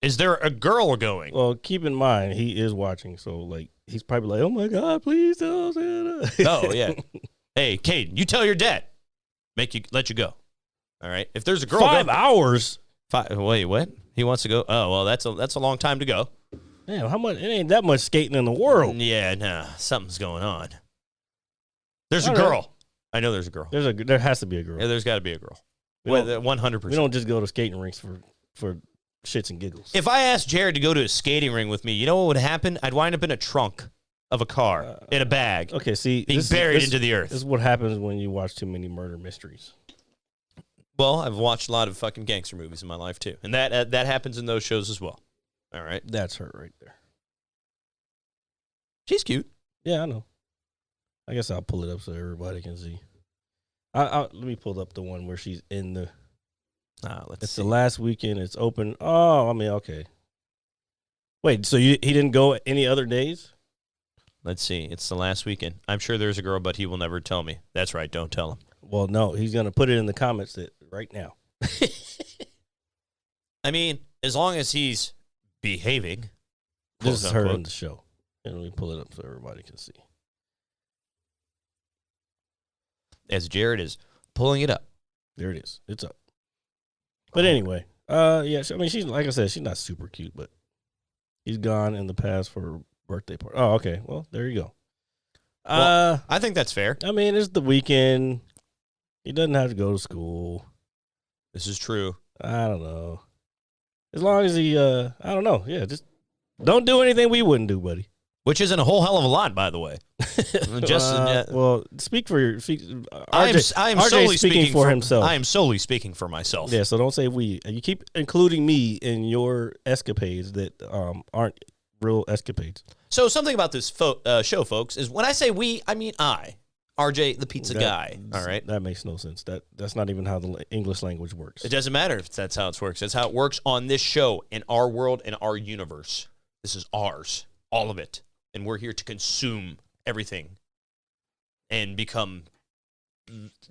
Is there a girl going? Well, keep in mind, he is watching. So, like, he's probably like, oh, my God, please tell Santa. Oh, yeah. Hey, Caden, you tell your dad. Let you go. All right? If there's a girl 5 hours? Wait, what? He wants to go? Oh, well, that's a long time to go. Man, how much? It ain't that much skating in the world. Yeah, nah, something's going on. There's a All girl. right. I know there's a girl. There has to be a girl. Yeah, there's got to be a girl. We don't- 100%. We don't just go to skating rinks for shits and giggles. If I asked Jared to go to a skating ring with me, you know what would happen? I'd wind up in a trunk of a car, in a bag, Okay, see, being buried into the earth. This is what happens when you watch too many murder mysteries. Well, I've watched a lot of fucking gangster movies in my life, too. And that happens in those shows as well. All right? That's her right there. She's cute. Yeah, I know. I guess I'll pull it up so everybody can see. Let me pull up the one where she's in the. It's see. the last weekend. It's open. Oh, I mean, okay. Wait, so he didn't go any other days? Let's see. It's the last weekend. I'm sure there's a girl, but he will never tell me. That's right. Don't tell him. Well, no, he's gonna put it in the comments right now. I mean, as long as he's behaving. This is her unquote. in the show. And let me pull it up so everybody can see. As Jared is pulling it up. There it is. It's up. But anyway, yeah. I mean, she's like I said, she's not super cute, but he's gone in the past for a birthday party. Oh, okay. Well, there you go. Well, I think that's fair. I mean, it's the weekend. He doesn't have to go to school. This is true. I don't know. As long as he, I don't know. Yeah, just Don't do anything we wouldn't do, buddy. Which isn't a whole hell of a lot, by the way. Well, speak for your. I am solely speaking for himself. I am solely speaking for myself. Yeah, so don't say we. You keep including me in your escapades that aren't real escapades. So something about this show, folks, is when I say we, I mean I, RJ, the pizza guy. All right, that makes no sense. That's not even how the English language works. It doesn't matter if that's how it works. That's how it works on this show, in our world, in our universe. This is ours, all of it, and we're here to consume everything and become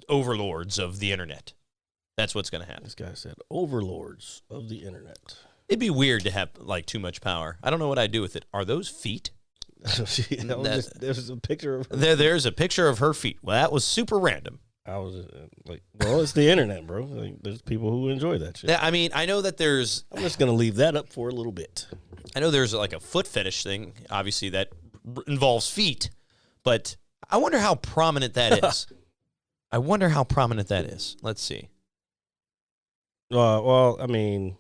overlords of the internet. That's what's going to happen. This guy said overlords of the internet. It'd be weird to have like too much power. I don't know what I'd do with it. Are those feet? There's a picture of her. There's a picture of her feet. Well, that was super random. I was like, well, it's the internet, bro. Like, there's people who enjoy that shit. Yeah, I mean, I know that there's. I'm just gonna leave that up for a little bit. I know there's like a foot fetish thing, obviously that involves feet, but I wonder how prominent that is. I wonder how prominent that is. Let's see. Well, I mean,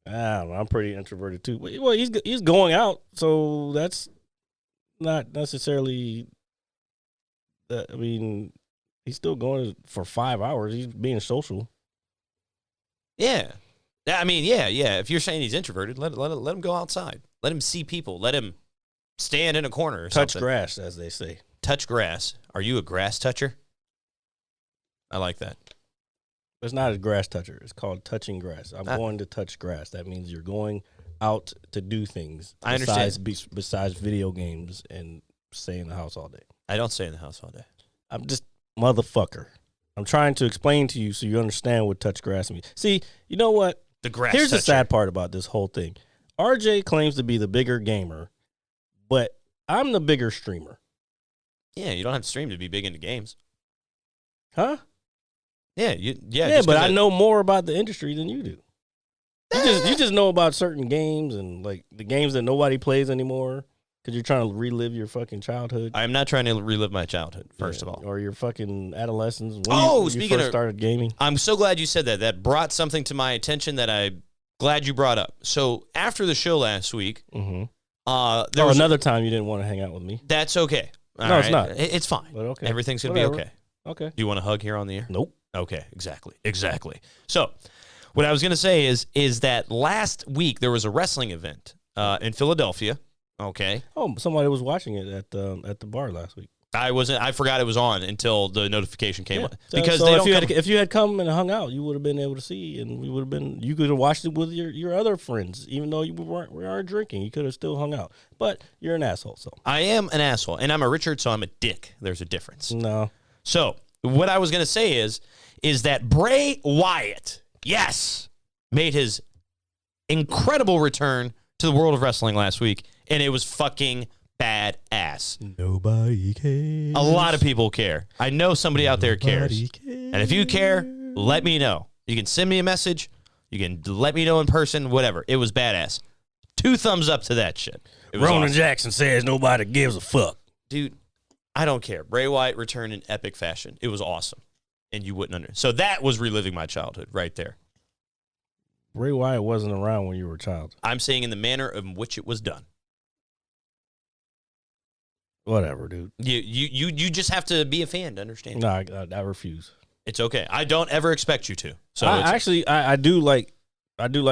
I don't know, I'm pretty introverted too. Well, he's going out, so that's not necessarily. I mean, he's still going for 5 hours. He's being social. Yeah. I mean, yeah. If you're saying he's introverted, let him go outside. Let him see people. Let him stand in a corner or Touch something. grass, as they say. Touch grass. Are you a grass toucher? I like that. It's not a grass toucher. It's called touching grass. I'm going to touch grass. That means you're going out to do things. I understand. Besides video games and stay in the house all day. I don't stay in the house all day. I'm just motherfucker. I'm trying to explain to you so you understand what touch grass means. See, you know what? The grass Here's toucher. the sad part about this whole thing. RJ claims to be the bigger gamer, but I'm the bigger streamer. Yeah, you don't have to stream to be big into games. Huh? Yeah, but I know more about the industry than you do. You just know about certain games and like the games that nobody plays anymore because you're trying to relive your fucking childhood. I'm not trying to relive my childhood, first of all. Or your fucking adolescence. Speaking you first of, started gaming. I'm so glad you said that. That brought something to my attention that I'm glad you brought up. So after the show last week, there was another time you didn't want to hang out with me. That's okay. No, it's not. It's fine. But okay. Everything's going to be okay. Okay. Do you want a hug here on the air? Nope. Okay, exactly. So what I was going to say is that last week there was a wrestling event in Philadelphia. Okay. Oh, somebody was watching it at the bar last week. I forgot it was on until the notification came on. Because if you had come and hung out, you would have been able to see, and you could have watched it with your other friends, even though we aren't drinking. You could have still hung out. But you're an asshole, so. I am an asshole, and I'm a Richard, so I'm a dick. There's a difference. No. So what I was going to say is that Bray Wyatt, yes, made his incredible return to the world of wrestling last week, and it was fucking badass. Nobody cares. A lot of people care. I know somebody out there cares. And if you care, let me know. You can send me a message. You can let me know in person, whatever. It was badass. 2 thumbs up to that shit. Ronin awesome. Jackson says nobody gives a fuck. Dude, I don't care. Bray Wyatt returned in epic fashion. It was awesome. And you wouldn't understand. So that was reliving my childhood right there. Bray Wyatt wasn't around when you were a child. I'm saying in the manner in which it was done. Whatever, dude. You just have to be a fan to understand. No, I refuse. It's okay. I don't ever expect you to. So I do like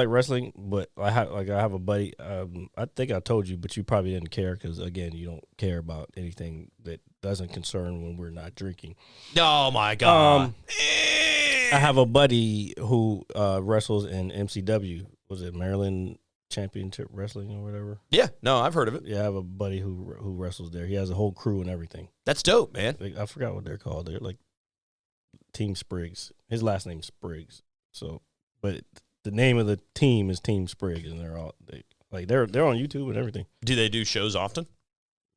wrestling, but I have a buddy. I think I told you, but you probably didn't care because again, you don't care about anything that doesn't concern when we're not drinking. Oh my god! I have a buddy who wrestles in MCW. Was it Maryland Championship Wrestling or whatever? Yeah, no, I've heard of it. Yeah, I have a buddy who wrestles there. He has a whole crew and everything. That's dope, man. I forgot what they're called. They're like Team Spriggs. His last name's Spriggs. So, but the name of the team is Team Spriggs, and they're on YouTube and everything. Do they do shows often?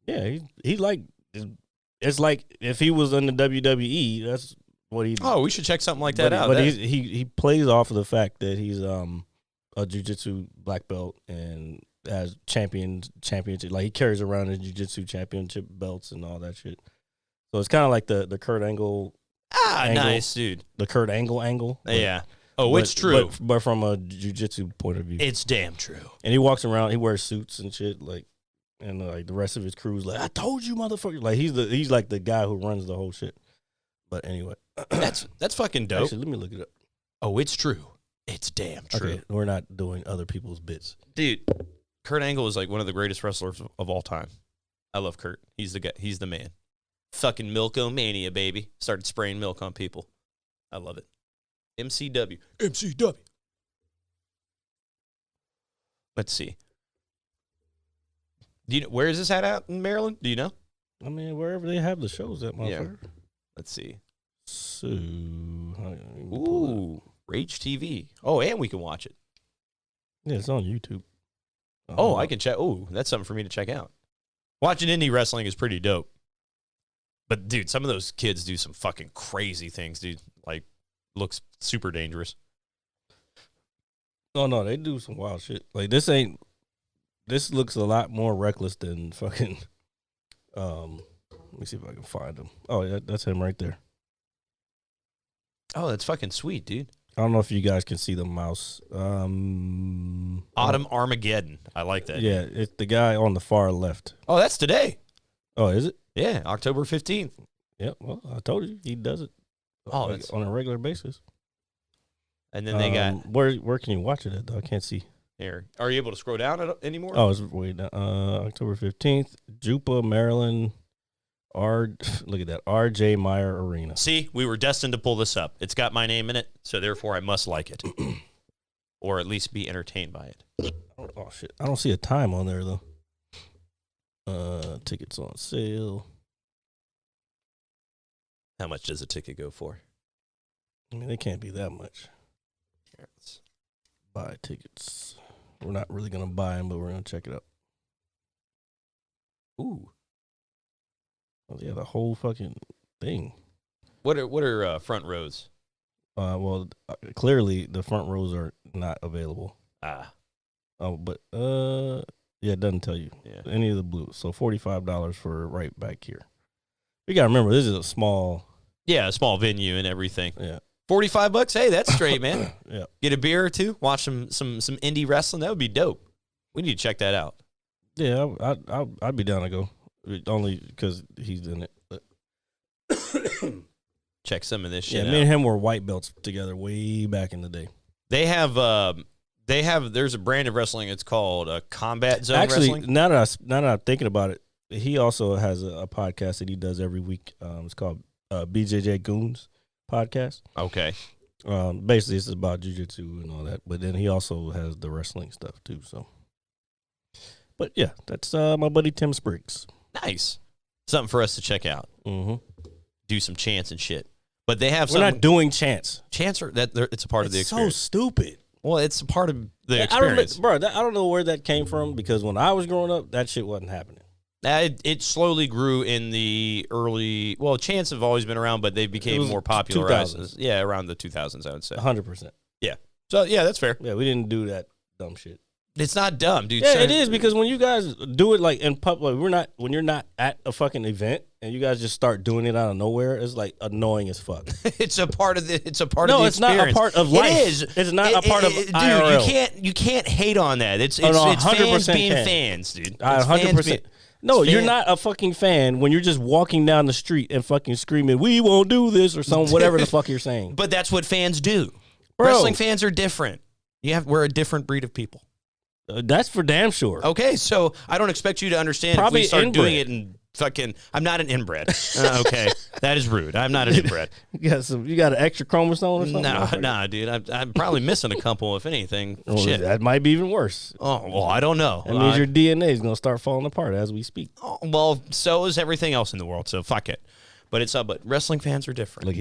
Yeah, he's like, it's like if he was in the WWE, that's what he. Oh, we should check something like that out. But he plays off of the fact that he's a jiu-jitsu black belt and has championship. Like he carries around his jiu-jitsu championship belts and all that shit. So it's kind of like the Kurt Angle. Nice, dude. The Kurt Angle. Yeah. Oh, it's true. But from a jiu-jitsu point of view. It's damn true. And he walks around, he wears suits and shit, like, and like the rest of his crew's like, I told you, motherfucker. Like he's like the guy who runs the whole shit. But anyway. That's fucking dope. Actually, let me look it up. Oh, it's true. It's damn true. Okay, we're not doing other people's bits. Dude, Kurt Angle is like one of the greatest wrestlers of all time. I love Kurt. He's the guy. He's the man. Fucking Milk-O-Mania, baby. Started spraying milk on people. I love it. MCW. MCW. Let's see. Do you know, where is this at in Maryland? Do you know? I mean, wherever they have the shows at, motherfucker. Yeah. Let's see. So, ooh, Rage TV. Oh, and we can watch it. yeah, it's on YouTube. Oh, I can check. Oh, that's something for me to check out. Watching indie wrestling is pretty dope. But, dude, some of those kids do some fucking crazy things, dude. Like, looks super dangerous. Oh, no, they do some wild shit. Like, this looks a lot more reckless than fucking, let me see if I can find him. Oh, yeah, that's him right there. Oh, that's fucking sweet, dude. I don't know if you guys can see the mouse. Autumn Armageddon. I like that. Yeah, it's the guy on the far left. Oh, that's today. Oh, is it? Yeah, October 15th. Yeah, well, I told you, he does it Oh, on a regular basis. And then they got... Where can you watch it at, though? I can't see. Here. Are you able to scroll down anymore? Oh, it's way down. October 15th, Jupa, Maryland. Look at that, R.J. Meyer Arena. See, we were destined to pull this up. It's got my name in it, so therefore I must like it. Or at least be entertained by it. Oh, shit. I don't see a time on there, though. Tickets on sale. How much does a ticket go for? I mean, they can't be that much. Here, let's... Buy tickets. We're not really going to buy them, but we're going to check it out. Ooh. Oh, yeah, the whole fucking thing. What are front rows? Well, clearly the front rows are not available. Ah. Oh, but yeah, it doesn't tell you any of the blues. So $45 for right back here. You got to remember, this is a small. Yeah, a small venue and everything. Yeah. $45. Hey, that's straight, man. Yeah. Get a beer or two. Watch some indie wrestling. That would be dope. We need to check that out. Yeah, I'd be down to go. Only because he's in it. But check some of this shit out. Me and him were white belts together way back in the day. They have there's a brand of wrestling. It's called Combat Zone Actually, Wrestling. now that I'm thinking about it, he also has a podcast that he does every week. It's called BJJ Goons podcast. Okay. Basically, it's about jiu-jitsu and all that. But then he also has the wrestling stuff too. So, but yeah, that's my buddy Tim Spriggs. Nice. Something for us to check out. Mm-hmm. Do some chants and shit. But they have We're not doing chants. Chants are it's a part of the experience. So stupid. Well, it's a part of the experience. I don't know where that came from because when I was growing up, that shit wasn't happening. It slowly grew in the early. Well, chants have always been around, but they became more popularized. 2000s. Yeah, around the 2000s, I would say. 100%. Yeah. So yeah, that's fair. Yeah, we didn't do that dumb shit. It's not dumb, dude. Yeah, it is because when you guys do it like in public, when you're not at a fucking event and you guys just start doing it out of nowhere, it's like annoying as fuck. It's a part of the. It's a part of no, the it's experience. not a part of life. It is. It's not a part of dude. IRL. You can't hate on that. It's no, fans 100% being can. fans, dude. It's 100%. No, it's you're fan- not a fucking fan when you're just walking down the street and fucking screaming, "We won't do this" or something, whatever the fuck you're saying. But that's what fans do. Bro. Wrestling fans are different. We're a different breed of people. That's for damn sure. Okay, so I don't expect you to understand Probably if we start inbred. doing it and fucking. I'm not an inbred. Okay, that is rude. I'm not an inbred. You got an extra chromosome or something? Nah, dude. I'm probably missing a couple, if anything. Well, Shit. that might be even worse. Oh well, I don't know. That means your DNA is gonna start falling apart as we speak. Well, so is everything else in the world. So fuck it. But it's but wrestling fans are different. Look,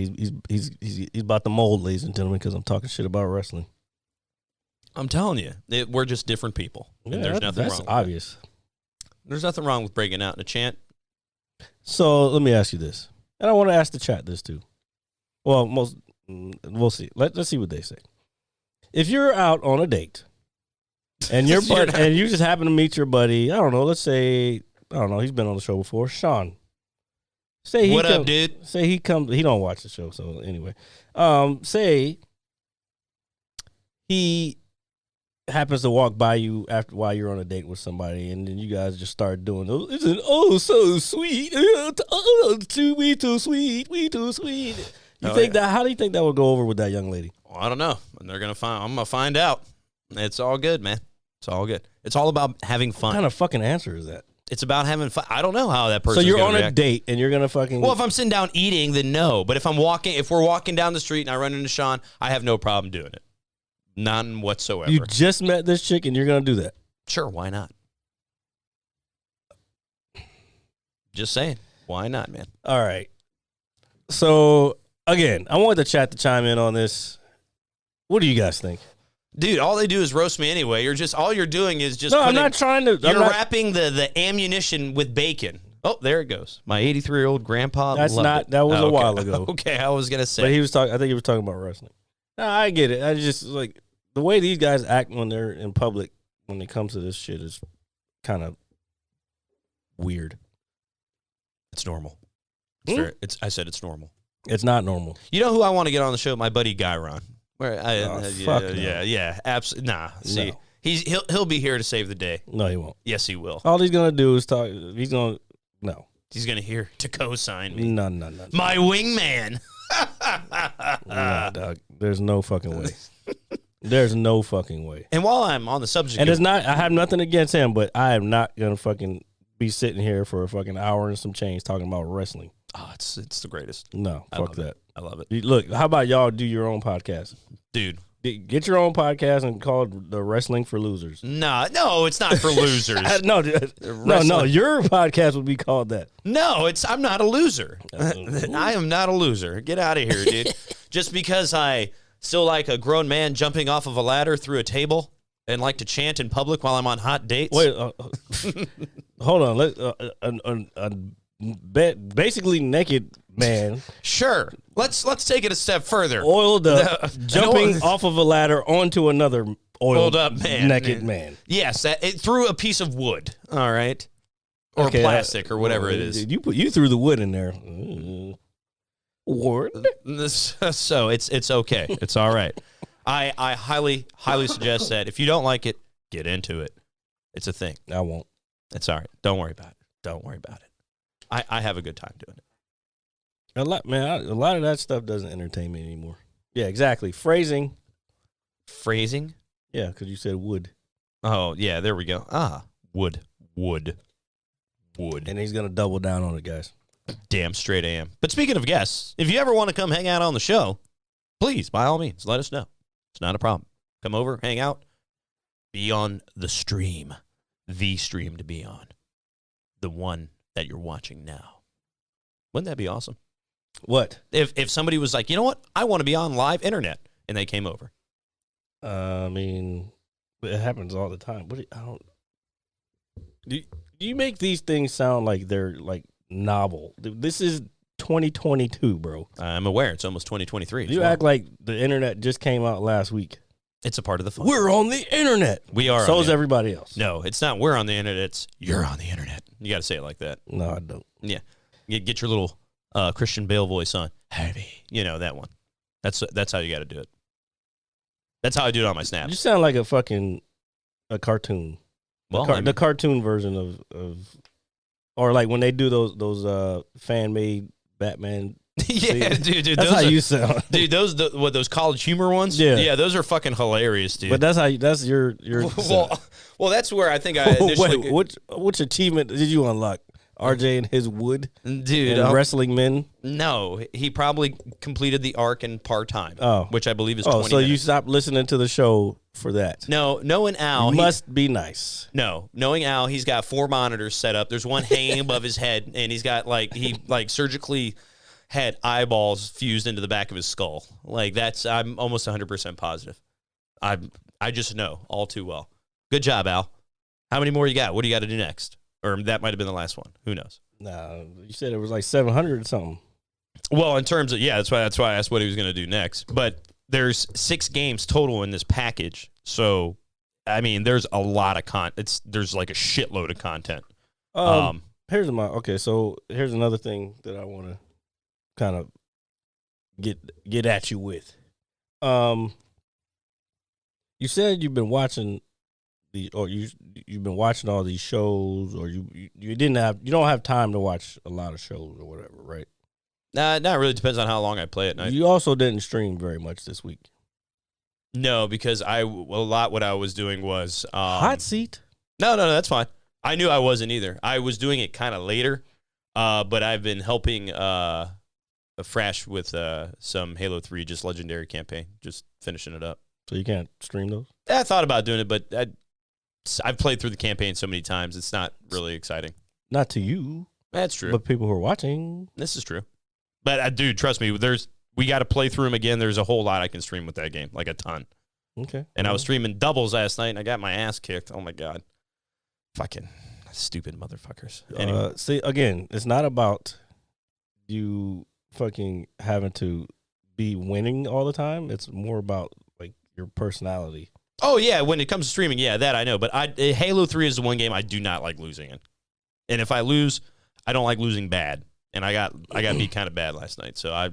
he's about the mold, ladies and gentlemen, because I'm talking shit about wrestling. I'm telling you, we're just different people. And Yeah, there's nothing that's wrong. obvious. There's nothing wrong with breaking out in a chant. So let me ask you this, and I want to ask the chat this too. Well, we'll see. Let's see what they say. If you're out on a date and you just happen to meet your buddy, I don't know. Let's say he's been on the show before, Sean. What up, dude? Say he comes. He don't watch the show, so anyway, say he happens to walk by you while you're on a date with somebody, and then you guys just start doing those. Isn't so sweet? Oh, we too sweet. We too sweet. You think that? How do you think that would go over with that young lady? Well, I don't know. I'm gonna find out. It's all good, man. It's all good. It's all about having fun. What kind of fucking answer is that? It's about having fun. I don't know how that person. So you're on react. a date and you're gonna fucking. Well, if I'm sitting down eating, then no. But if we're walking down the street and I run into Sean, I have no problem doing it. None whatsoever. You just met this chick and you're gonna do that? Sure, why not? Just saying, why not, man? All right. So again, I want the chat to chime in on this. What do you guys think? Dude, all they do is roast me anyway. All you're doing is just. No, I'm not trying to. You're wrapping the ammunition with bacon. Oh, there it goes. My 83-year-old grandpa. That's loved not. it. That was okay. a while ago. Okay, I was gonna say. But he was talking. I think he was talking about wrestling. No, I get it. I just like the way these guys act when they're in public when it comes to this shit is kind of weird. It's normal. Hmm? I said it's normal. It's not normal. You know who I want to get on the show? My buddy Gyron. Fuck no. Yeah, absolutely. Nah, see, No. he'll be here to save the day. No, he won't. Yes, he will. All he's gonna do is talk. He's gonna no. He's gonna hear to co-sign me. No. My wingman. No, dog. There's no fucking way. There's no fucking way. And while I'm on the subject, And it's not. I have nothing against him, but I am not gonna fucking be sitting here for a fucking hour and some change talking about wrestling. oh, it's the greatest. No, I fuck love that. it. I love it, Look, how about y'all do your own podcast? dude. Get your own podcast and call it the Wrestling for Losers. Nah, no, it's not for losers. No, your podcast would be called that. No, I'm not a loser. I am not a loser. Get out of here, dude. Just because I still like a grown man jumping off of a ladder through a table and like to chant in public while I'm on hot dates. Wait, hold on. Basically naked man Sure. Let's take it a step further. oiled up, jumping off of a ladder onto another oiled up man. naked man. Yes, through a piece of wood. All right. Or Okay, plastic or whatever it is. You threw the wood in there. Word. So it's okay. It's all right. I highly suggest that if you don't like it, get into it. It's a thing. I won't. It's all right. Don't worry about it. Don't worry about it. I have a good time doing it. A lot of that stuff doesn't entertain me anymore. Yeah, exactly. Phrasing. Phrasing? Yeah, because you said wood. Oh, yeah, there we go. Wood. And he's going to double down on it, guys. Damn straight I am. But speaking of guests, if you ever want to come hang out on the show, please, by all means, let us know. It's not a problem. Come over, hang out, be on the stream to be on, the one that you're watching now. Wouldn't that be awesome? What? If somebody was like, you know what, I want to be on live internet, and they came over. I mean, it happens all the time. Do you make these things sound like they're like novel? This is 2022, bro. I'm aware. It's almost 2023. You act like the internet just came out last week. It's a part of the fun. We're on the internet. We are. So is everybody else. No, it's not we're on the internet. It's you're on the internet. You got to say it like that. No, I don't. Yeah. Get your little Christian Bale voice on. Heavy. You know, that one. That's how you got to do it. That's how I do it on my snaps. You sound like a cartoon. Well, The cartoon version of or like when they do those fan made Batman. Yeah, dude. That's how you sound, dude. Those college humor ones. Yeah, those are fucking hilarious, dude. But that's your. well, that's where I think I initially. Wait, which achievement did you unlock? RJ and his wood, dude. And wrestling men. No, he probably completed the arc in part time. Oh, which I believe is 20 so minutes. you stopped listening to the show for that? No, knowing Al, must be nice. No, knowing Al, he's got 4 monitors set up. There's one hanging above his head, and he's got surgically had eyeballs fused into the back of his skull. Like I'm almost 100% positive. I just know all too well. Good job, Al. How many more you got? What do you got to do next? Or that might have been the last one. Who knows? No, you said it was like 700 or something. Well, in terms of that's why I asked what he was going to do next. But there's 6 games total in this package, so I mean, there's a lot of content. There's like a shitload of content. So here's another thing that I want to kind of get at you with. You said you've been watching you've been watching all these shows, or you don't have time to watch a lot of shows or whatever, right? Nah, it really depends on how long I play at night. You also didn't stream very much this week. No, because what I was doing was Hot seat. No, that's fine. I knew I wasn't either. I was doing it kind of later, but I've been helping Frash with some Halo 3 just legendary campaign, just finishing it up. So you can't stream those? I thought about doing it, but I've played through the campaign so many times, it's not really exciting. Not to you. That's true. But people who are watching. This is true. But, dude, trust me, we got to play through them again. There's a whole lot I can stream with that game, like a ton. Okay. And I was streaming doubles last night, and I got my ass kicked. Oh, my God. Fucking stupid motherfuckers. Anyway. See, again, it's not about you fucking having to be winning all the time. It's more about, like, your personality. Oh, yeah, when it comes to streaming, yeah, that I know. But Halo 3 is the one game I do not like losing in. And if I lose, I don't like losing bad. And I got beat kind of bad last night. So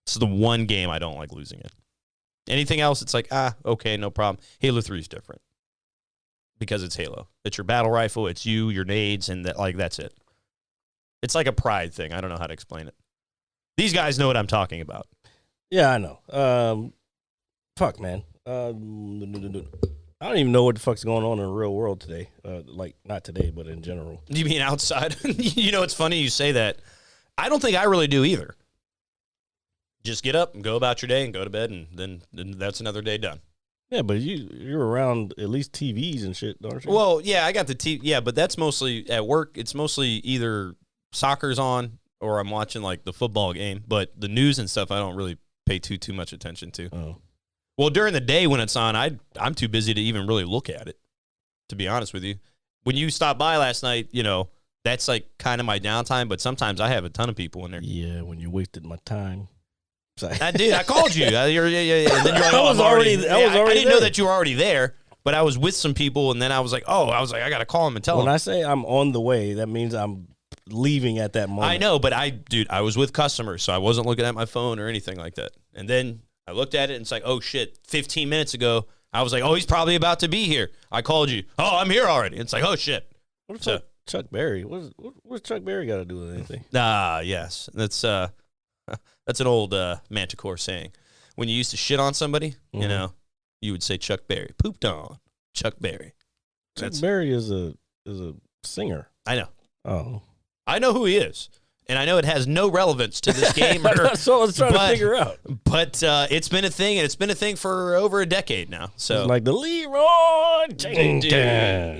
it's the one game I don't like losing in. Anything else, it's like, okay, no problem. Halo 3 is different. Because it's Halo. It's your battle rifle, it's you, your nades, and that's it. It's like a pride thing. I don't know how to explain it. These guys know what I'm talking about. Yeah, I know. Fuck, man. I don't even know what the fuck's going on in the real world today. Like, not today, but in general. You mean outside? You know, it's funny you say that. I don't think I really do either. Just get up and go about your day and go to bed, and then that's another day done. Yeah, but you're around at least TVs and shit, don't you? Well, yeah, I got the TV. Yeah, but that's mostly at work. It's mostly either soccer's on or I'm watching like the football game. But the news and stuff, I don't really pay too much attention to. Oh. Well, during the day when it's on, I'm too busy to even really look at it, to be honest with you. When you stopped by last night, you know, that's like kind of my downtime, but sometimes I have a ton of people in there. Yeah, when you wasted my time. I did. I called you. Yeah. And then you're like, I was already I didn't know there. that you were already there, but I was with some people, and then I was like, I got to call him and tell him. When I say I'm on the way, that means I'm leaving at that moment. I know, but I was with customers, so I wasn't looking at my phone or anything like that. And then I looked at it, and it's like, oh, shit, 15 minutes ago, I was like, oh, he's probably about to be here. I called you. Oh, I'm here already. It's like, oh, shit. What's Chuck Berry? What's Chuck Berry got to do with anything? Yes. That's an old Manticore saying. When you used to shit on somebody, you know, you would say Chuck Berry. Pooped on Chuck Berry. Chuck Berry is a singer. I know. Oh. I know who he is. And I know it has no relevance to this game. That's what I was trying to figure out. But it's been a thing, and it's been a thing for over a decade now. So it's like the Leroy Jenkins.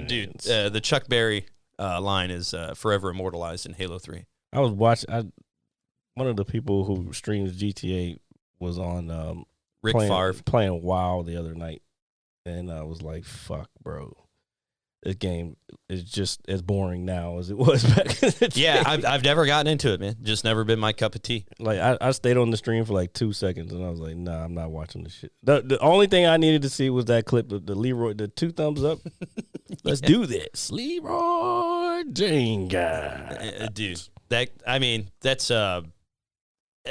Dude, the Chuck Berry line is forever immortalized in Halo 3. I was watching. One of the people who streams GTA was on Rick Favre playing WoW the other night, and I was like, "Fuck, bro, this game is just as boring now as it was back in the day." Yeah, I've never gotten into it, man. Just never been my cup of tea. Like I stayed on the stream for like 2 seconds, and I was like, "Nah, I'm not watching this shit." The only thing I needed to see was that clip of the Leroy, the 2 thumbs up. Let's do this, Leroy Jenkins. Dude. That's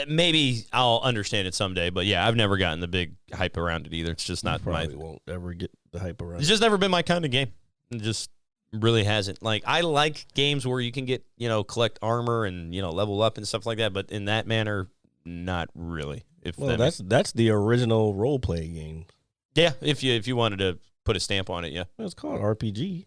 maybe I'll understand it someday, but yeah, I've never gotten the big hype around it either. It's just not probably won't ever get the hype around. It's just never been my kind of game. It just really hasn't. Like, I like games where you can get, collect armor and, level up and stuff like that, but in that manner, not really. That's the original role play game. Yeah, if you wanted to put a stamp on it, yeah. It's called RPG.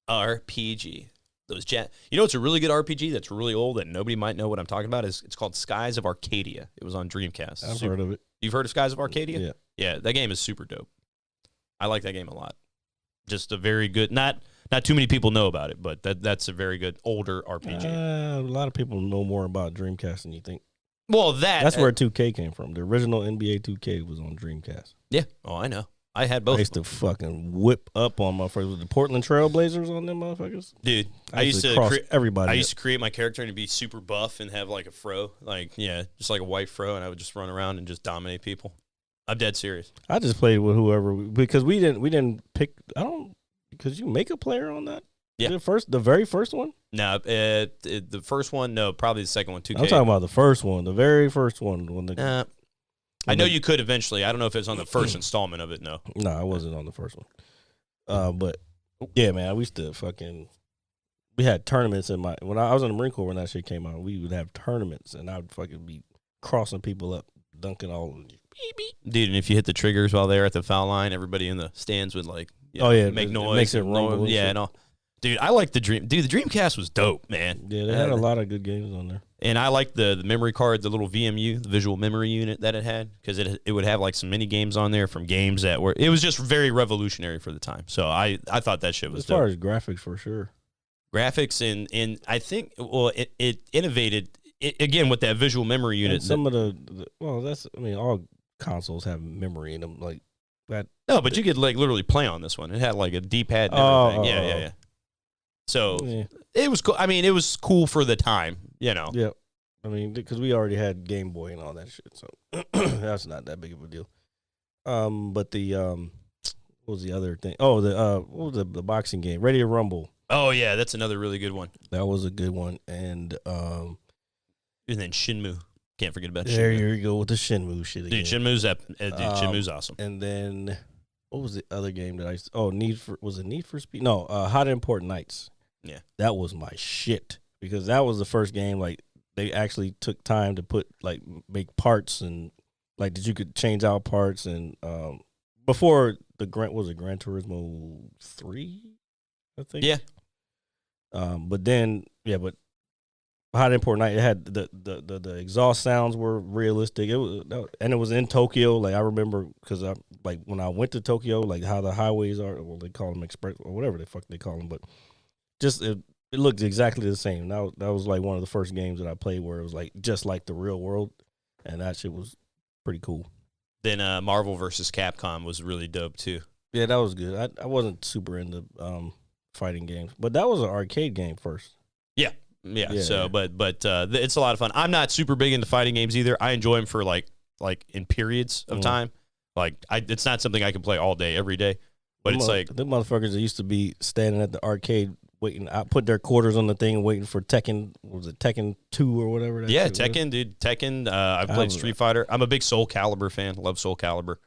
RPG. It's a really good RPG that's really old that nobody might know what I'm talking about. It's called Skies of Arcadia. It was on Dreamcast. I've heard of it. You've heard of Skies of Arcadia? Yeah. Yeah, that game is super dope. I like that game a lot. Just a very good, not too many people know about it, but that's a very good older RPG. A lot of people know more about Dreamcast than you think. Well, that's where 2K came from. The original NBA 2K was on Dreamcast. Yeah. Oh, I know. I had both. I used to fucking whip up on motherfuckers with the Portland Trailblazers on them motherfuckers. Dude, I used to cross everybody. I used to create my character and be super buff and have like a fro, just like a white fro, and I would just run around and just dominate people. I'm dead serious. I just played with whoever because we didn't pick. Because you make a player on that. Yeah, the very first one. No, the first one. No, probably the second one. 2K. I'm talking about the first one, the very first one. I know you could eventually. I don't know if it's on the first installment of it. No. No, I wasn't on the first one. But yeah, man, we used to we had tournaments when I was in the Marine Corps when that shit came out. We would have tournaments, and I would fucking be crossing people up, dunking all of them. Dude, and if you hit the triggers while they're at the foul line, everybody in the stands would make noise. It makes it rumble. Yeah, and all. Dude, I like the Dreamcast was dope, man. Yeah, they had a lot of good games on there. And I liked the memory card, the little VMU, the visual memory unit that it had, because it would have like some mini games on there from games that were. It was just very revolutionary for the time. So I thought that shit was dope. As far as graphics, for sure. Graphics and I think it innovated again with that visual memory unit. And some of all consoles have memory in them like that. No, but you could like literally play on this one. It had like a D-pad and everything. Yeah. So it was cool. I mean, it was cool for the time, you know. Yeah. I mean, because we already had Game Boy and all that shit, so that's not that big of a deal. But what was the other thing? Oh, what was the boxing game? Ready to Rumble. Oh yeah, that's another really good one. That was a good one, and then Shenmue. Can't forget about there Shenmue. There you go with the Shenmue shit again. Dude, Shenmue's awesome. And then what was the other game that Need for Speed? No, Hot Important Nights. Yeah, that was my shit because that was the first game like they actually took time to make parts and like that you could change out parts and before Gran Turismo 3, I think. Yeah. But Hot Important Night, it had the exhaust sounds were realistic. It was in Tokyo. Like I remember because when I went to Tokyo, like how the highways are. Well, they call them express or whatever the fuck they call them, but just it looked exactly the same. That was like one of the first games that I played where it was like just like the real world, and that shit was pretty cool. Then Marvel vs. Capcom was really dope too. Yeah, that was good. I wasn't super into fighting games, but that was an arcade game first. Yeah. So, but it's a lot of fun. I'm not super big into fighting games either. I enjoy them for like in periods of time. Like it's not something I can play all day, every day. But it's like the motherfuckers that used to be standing at the arcade waiting. I put their quarters on the thing, waiting for Tekken. Was it Tekken 2 or whatever? Tekken, dude. Tekken. I've played Street Fighter. I'm a big Soul Calibur fan. Love Soul Calibur.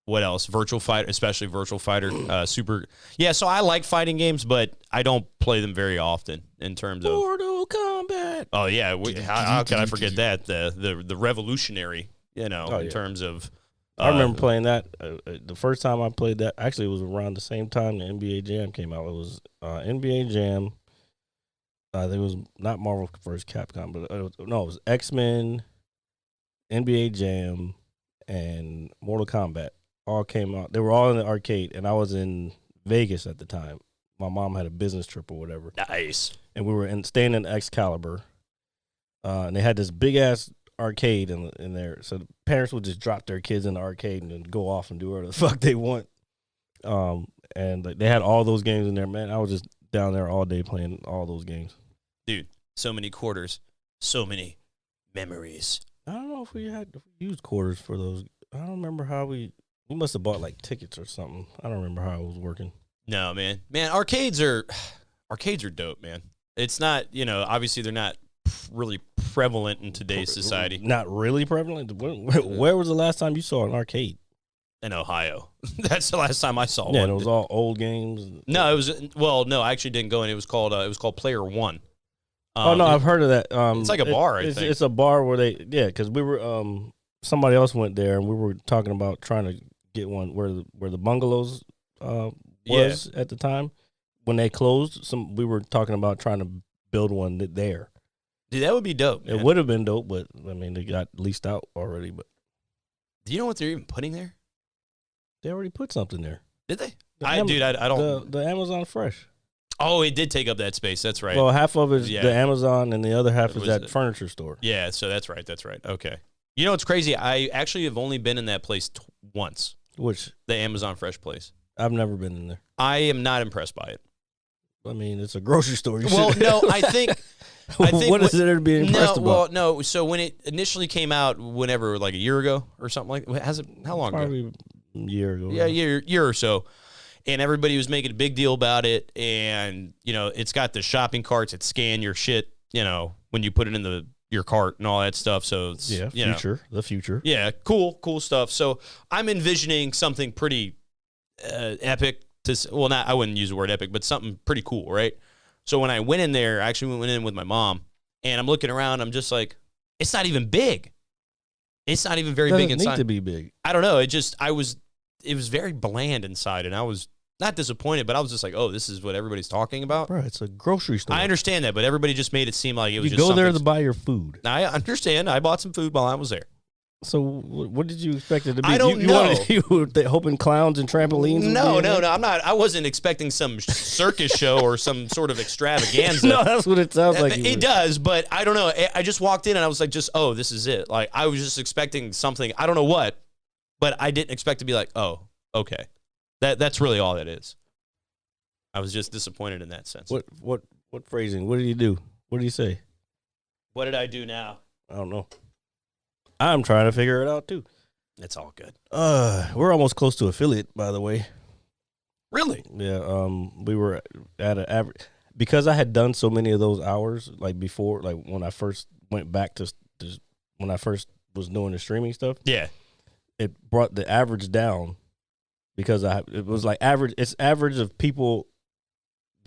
What else? Virtual Fighter, especially Virtual Fighter. Super. Yeah, so I like fighting games, but I don't play them very often in terms of Mortal Kombat. Oh yeah, how can I forget that? The revolutionary, in terms of. I remember playing that. The first time I played that, actually, it was around the same time the NBA Jam came out. It was NBA Jam. I think it was not Marvel vs. Capcom, but it was X-Men, NBA Jam, and Mortal Kombat. All came out. They were all in the arcade, and I was in Vegas at the time. My mom had a business trip or whatever. Nice. And we were staying in Excalibur. And they had this big-ass arcade in there. So the parents would just drop their kids in the arcade and then go off and do whatever the fuck they want. And they had all those games in there. Man, I was just down there all day playing all those games. Dude, so many quarters. So many memories. I don't know if we used quarters for those. I don't remember how we must have bought like tickets or something. I don't remember how it was working. No, man, arcades are dope, man. It's not, obviously they're not really prevalent in today's society. Not really prevalent. Where was the last time you saw an arcade? In Ohio. That's the last time I saw one. Yeah, it was all old games. No, it was. Well, no, I actually didn't go in. It was called Player One. I've heard of that. It's like a bar. I think it's a bar where because we were somebody else went there and we were talking about trying to get one where the bungalows was at the time when they closed. We were talking about trying to build one there. Dude, that would be dope. Man. It would have been dope, but I mean they got leased out already. But do you know what they're even putting there? They already put something there. Did they? I don't. The Amazon Fresh. Oh, it did take up that space. That's right. Well, half of it is the Amazon, and the other half is that furniture store. Yeah, so that's right. That's right. Okay. You know what's crazy? I actually have only been in that place once. Which? The Amazon Fresh place. I've never been in there. I am not impressed by it. I mean, it's a grocery store. No, I think what is there to be impressed about? Well, no. So when it initially came out, whenever, like a year ago or something like that, has it? How long ago? Probably a year ago. Yeah, year or so. And everybody was making a big deal about it. And, it's got the shopping carts that scan your shit, when you put it in the your cart and all that stuff. So it's Yeah, you know, the future. yeah, cool stuff. So I'm envisioning something pretty epic. Not I wouldn't use the word epic, but something pretty cool, right? So when I went in there, I actually went in with my mom, and I'm looking around. I'm just like, it's not even big. It's not even very big Doesn't inside. need to be big. I don't know. It was very bland inside, and I was not disappointed, but I was just like, oh, this is what everybody's talking about. Bro, it's a grocery store. I understand that, but everybody just made it seem like it was You just go there to something- buy your food. I understand. I bought some food while I was there. So what did you expect it to be? I don't know. You were hoping clowns and trampolines? No. would be in there? I'm not. I wasn't expecting some circus show or some sort of extravaganza. No, that's what it sounds like. It does, but I don't know. I just walked in and I was like, oh, this is it. Like, I was just expecting something. I don't know what, but I didn't expect to be like, oh, okay. That's really all that is. I was just disappointed in that sense. What phrasing? What did you do? What did you say? What did I do now? I don't know. I'm trying to figure it out too. It's all good. We're almost close to affiliate, by the way. Really? Yeah. We were at an average because I had done so many of those hours, like before, like when I first went back to when I first was doing the streaming stuff. Yeah. It brought the average down because it was like average. It's average of people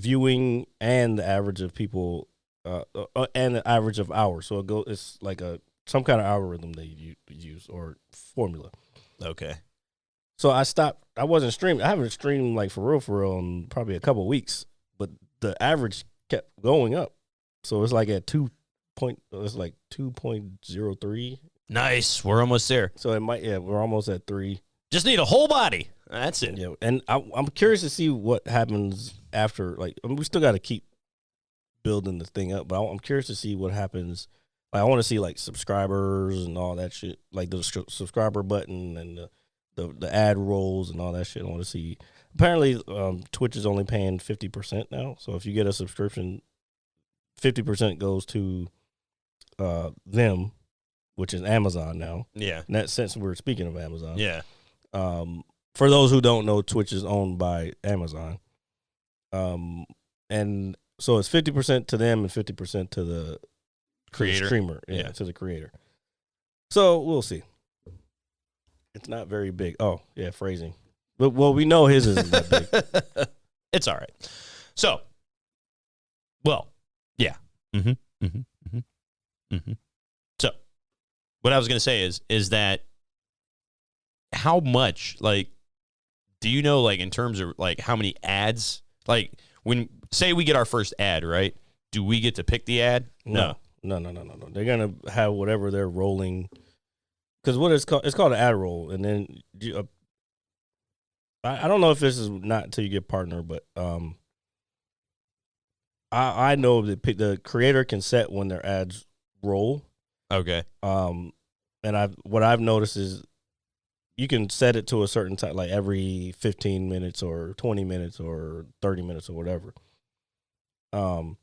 viewing and the average of people and the average of hours. So it's like some kind of algorithm they use or formula. Okay. So I stopped. I wasn't streaming. I haven't streamed like for real in probably a couple of weeks. But the average kept going up. So it's like at 2.03. Nice. We're almost there. So it might. Yeah, we're almost at 3. Just need a whole body. That's it. Yeah, and I'm curious to see what happens after. Like, I mean, we still got to keep building the thing up, but I'm curious to see what happens. Like, I want to see like subscribers and all that shit, like the subscriber button and the ad rolls and all that shit. I want to see. Apparently, Twitch is only paying 50% now. So if you get a subscription, 50% goes to them, which is Amazon now. Yeah. In that sense, we're speaking of Amazon. Yeah. For those who don't know, Twitch is owned by Amazon. And so it's 50% to them and 50% to the Creator. streamer. Yeah. To the creator. So we'll see. It's not very big. Oh, yeah, phrasing. But we know his isn't that big. It's all right. So, well, yeah. So, what I was going to say is that how much, like, do you know, like, in terms of, like, how many ads, like, when, say we get our first ad, right? Do we get to pick the ad? No. They're going to have whatever they're rolling. Because what it's called an ad roll. And then I don't know if this is not until you get partner, but I know that the creator can set when their ads roll. Okay. And what I've noticed is you can set it to a certain time, like every 15 minutes or 20 minutes or 30 minutes or whatever. And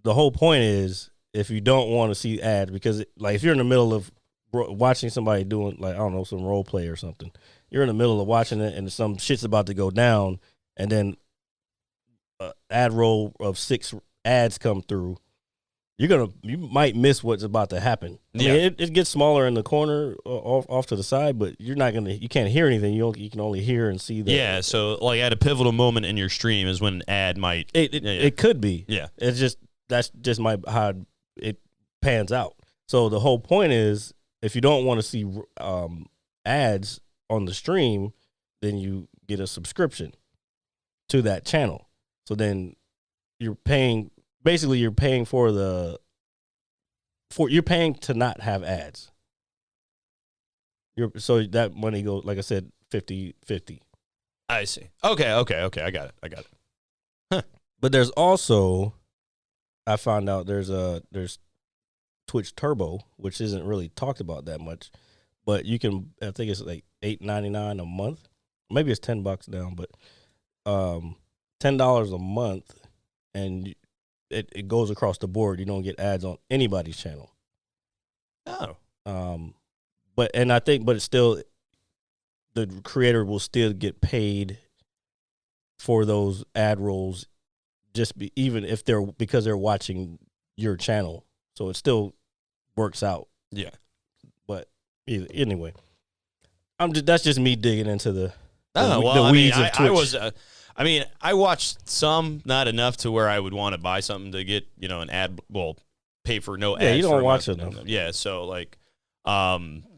the whole point is if you don't want to see ads, because like if you're in the middle of watching somebody doing, like, I don't know, some role play or something, you're in the middle of watching it and some shit's about to go down, and then ad roll of 6 ads come through, you might miss what's about to happen. I mean, it gets smaller in the corner off to the side, but you can't hear anything. You can only hear and see the. Yeah, so like at a pivotal moment in your stream is when an ad might. It could be. Yeah. That's just how it pans out. So the whole point is, if you don't want to see ads on the stream, then you get a subscription to that channel. So then you're paying you're paying to not have ads. So that money goes, like I said, 50-50. I see. Okay. I got it. Huh. But there's also, I found out there's Twitch Turbo, which isn't really talked about that much, but you can, I think it's like $8.99 a month. Maybe it's $10 now, but $10 a month, and it goes across the board. You don't get ads on anybody's channel. Oh. But it's still, the creator will still get paid for those ad rolls, even if because they're watching your channel. so it still works out. Yeah. But anyway, that's just me digging into the weeds of Twitch. I watched some, not enough to where I would want to buy something to get, an ad, pay for no ads. Yeah, you don't for watch it enough. Yeah, so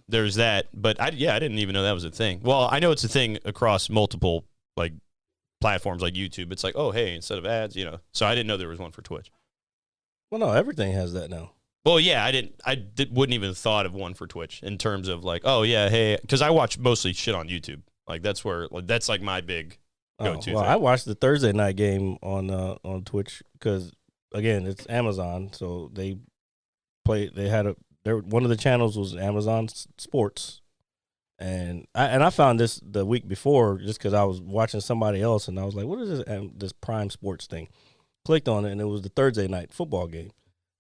there's that, but I didn't even know that was a thing. Well, I know it's a thing across multiple platforms like YouTube. It's like, oh, hey, instead of ads, so I didn't know there was one for Twitch. Well, no, everything has that now. Well, yeah, I wouldn't even thought of one for Twitch in terms of oh yeah, hey, because I watch mostly shit on YouTube. That's where that's my big go-to. Well, thing. I watched the Thursday night game on Twitch because again, it's Amazon, so they play. They had one of the channels was Amazon Sports, and I found this the week before just because I was watching somebody else, and I was like, what is this Prime Sports thing? Clicked on it, and it was the Thursday night football game.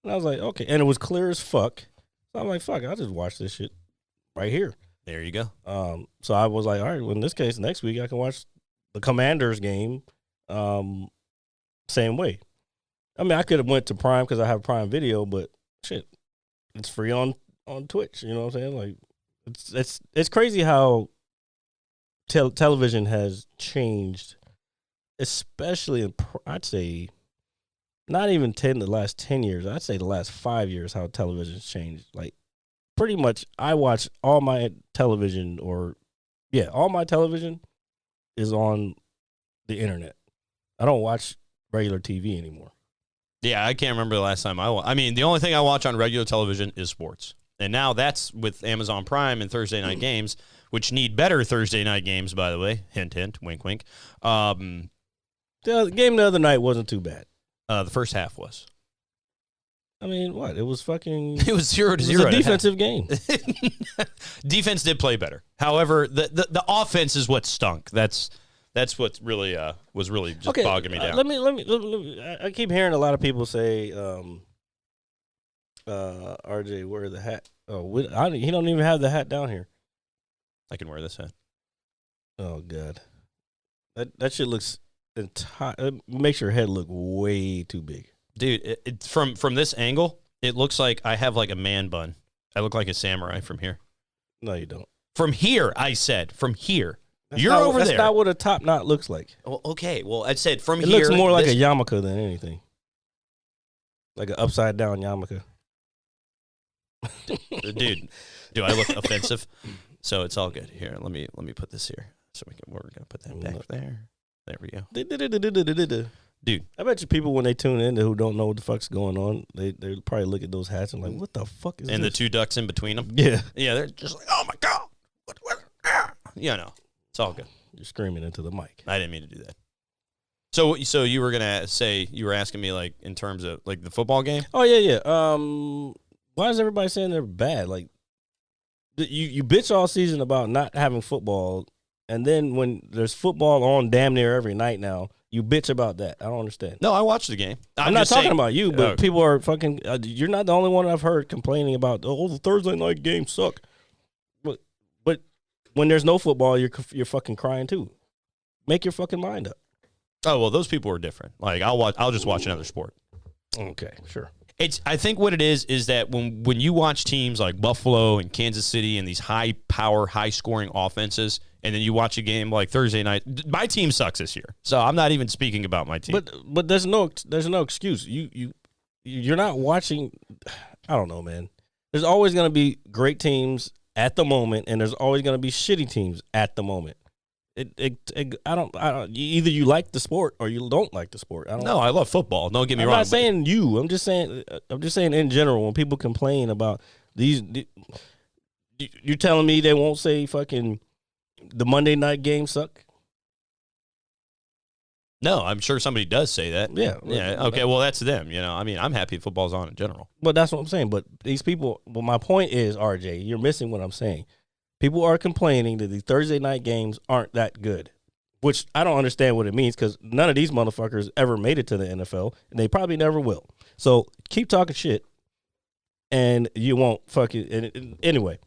And I was like, okay. And it was clear as fuck. So I'm like, fuck, I'll just watch this shit right here. There you go. So I was like, all right, well, in this case, next week I can watch the Commanders game same way. I mean, I could have went to Prime because I have Prime Video, but shit, it's free on Twitch. You know what I'm saying? Like, it's crazy how television has changed, especially I'd say, not even the last 10 years. I'd say the last 5 years, how television's changed. Like, pretty much, I watch all my television, all my television is on the internet. I don't watch regular TV anymore. Yeah, I can't remember the last time the only thing I watch on regular television is sports. And now that's with Amazon Prime and Thursday night games, which need better Thursday night games, by the way. Hint, hint, wink, wink. The game the other night wasn't too bad. The first half was. I mean, what? It was fucking... It was 0-0. It was a defensive game. Defense did play better. However, the offense is what stunk. That's what really was really just bogging me down. Let me. I keep hearing a lot of people say, RJ, wear the hat. Oh, he don't even have the hat down here. I can wear this hat. Oh, God. That shit looks... It makes your head look way too big, dude. From this angle, it looks like I have a man bun. I look like a samurai from here. No, you don't. From here, I said. From here, you're over there. That's not what a top knot looks like. Well, okay. Well, I said from here. It looks more like a yarmulke than anything. Like an upside down yarmulke. Dude, do I look offensive? So it's all good. Here, let me put this here. So we're gonna put that back there. There we go. Dude. I bet you people, when they tune in who don't know what the fuck's going on, they probably look at those hats and like, what the fuck is this? And the two ducks in between them? Yeah. Yeah, they're just like, oh my God. What? No, it's all good. You're screaming into the mic. I didn't mean to do that. So you were going to say, you were asking me in terms of the football game? Oh, yeah. Why is everybody saying they're bad? Like, you bitch all season about not having football. And then when there's football on damn near every night now, you bitch about that. I don't understand. No, I watched the game. I'm not talking about you, but people are fucking. You're not the only one I've heard complaining about. Oh, the Thursday night games suck. But when there's no football, you're fucking crying too. Make your fucking mind up. Oh well, those people are different. I'll just watch another sport. Okay, sure. I think what it is that when you watch teams like Buffalo and Kansas City and these high power, high scoring offenses, and then you watch a game like Thursday night, my team sucks this year. So I'm not even speaking about my team. But there's no excuse. You're not watching. I don't know, man. There's always going to be great teams at the moment, and there's always going to be shitty teams at the moment. I don't. Either you like the sport or you don't like the sport. No, I love football. Don't get me wrong. I'm not saying you. I'm just saying in general. When people complain about these, you're telling me they won't say fucking the Monday night games suck? No, I'm sure somebody does say that. Yeah. Okay. Well, that's them. I'm happy football's on in general. But that's what I'm saying. But these people. Well, my point is, RJ, you're missing what I'm saying. People are complaining that the Thursday night games aren't that good, which I don't understand what it means because none of these motherfuckers ever made it to the NFL, and they probably never will. So keep talking shit, and you won't fucking... Anyway,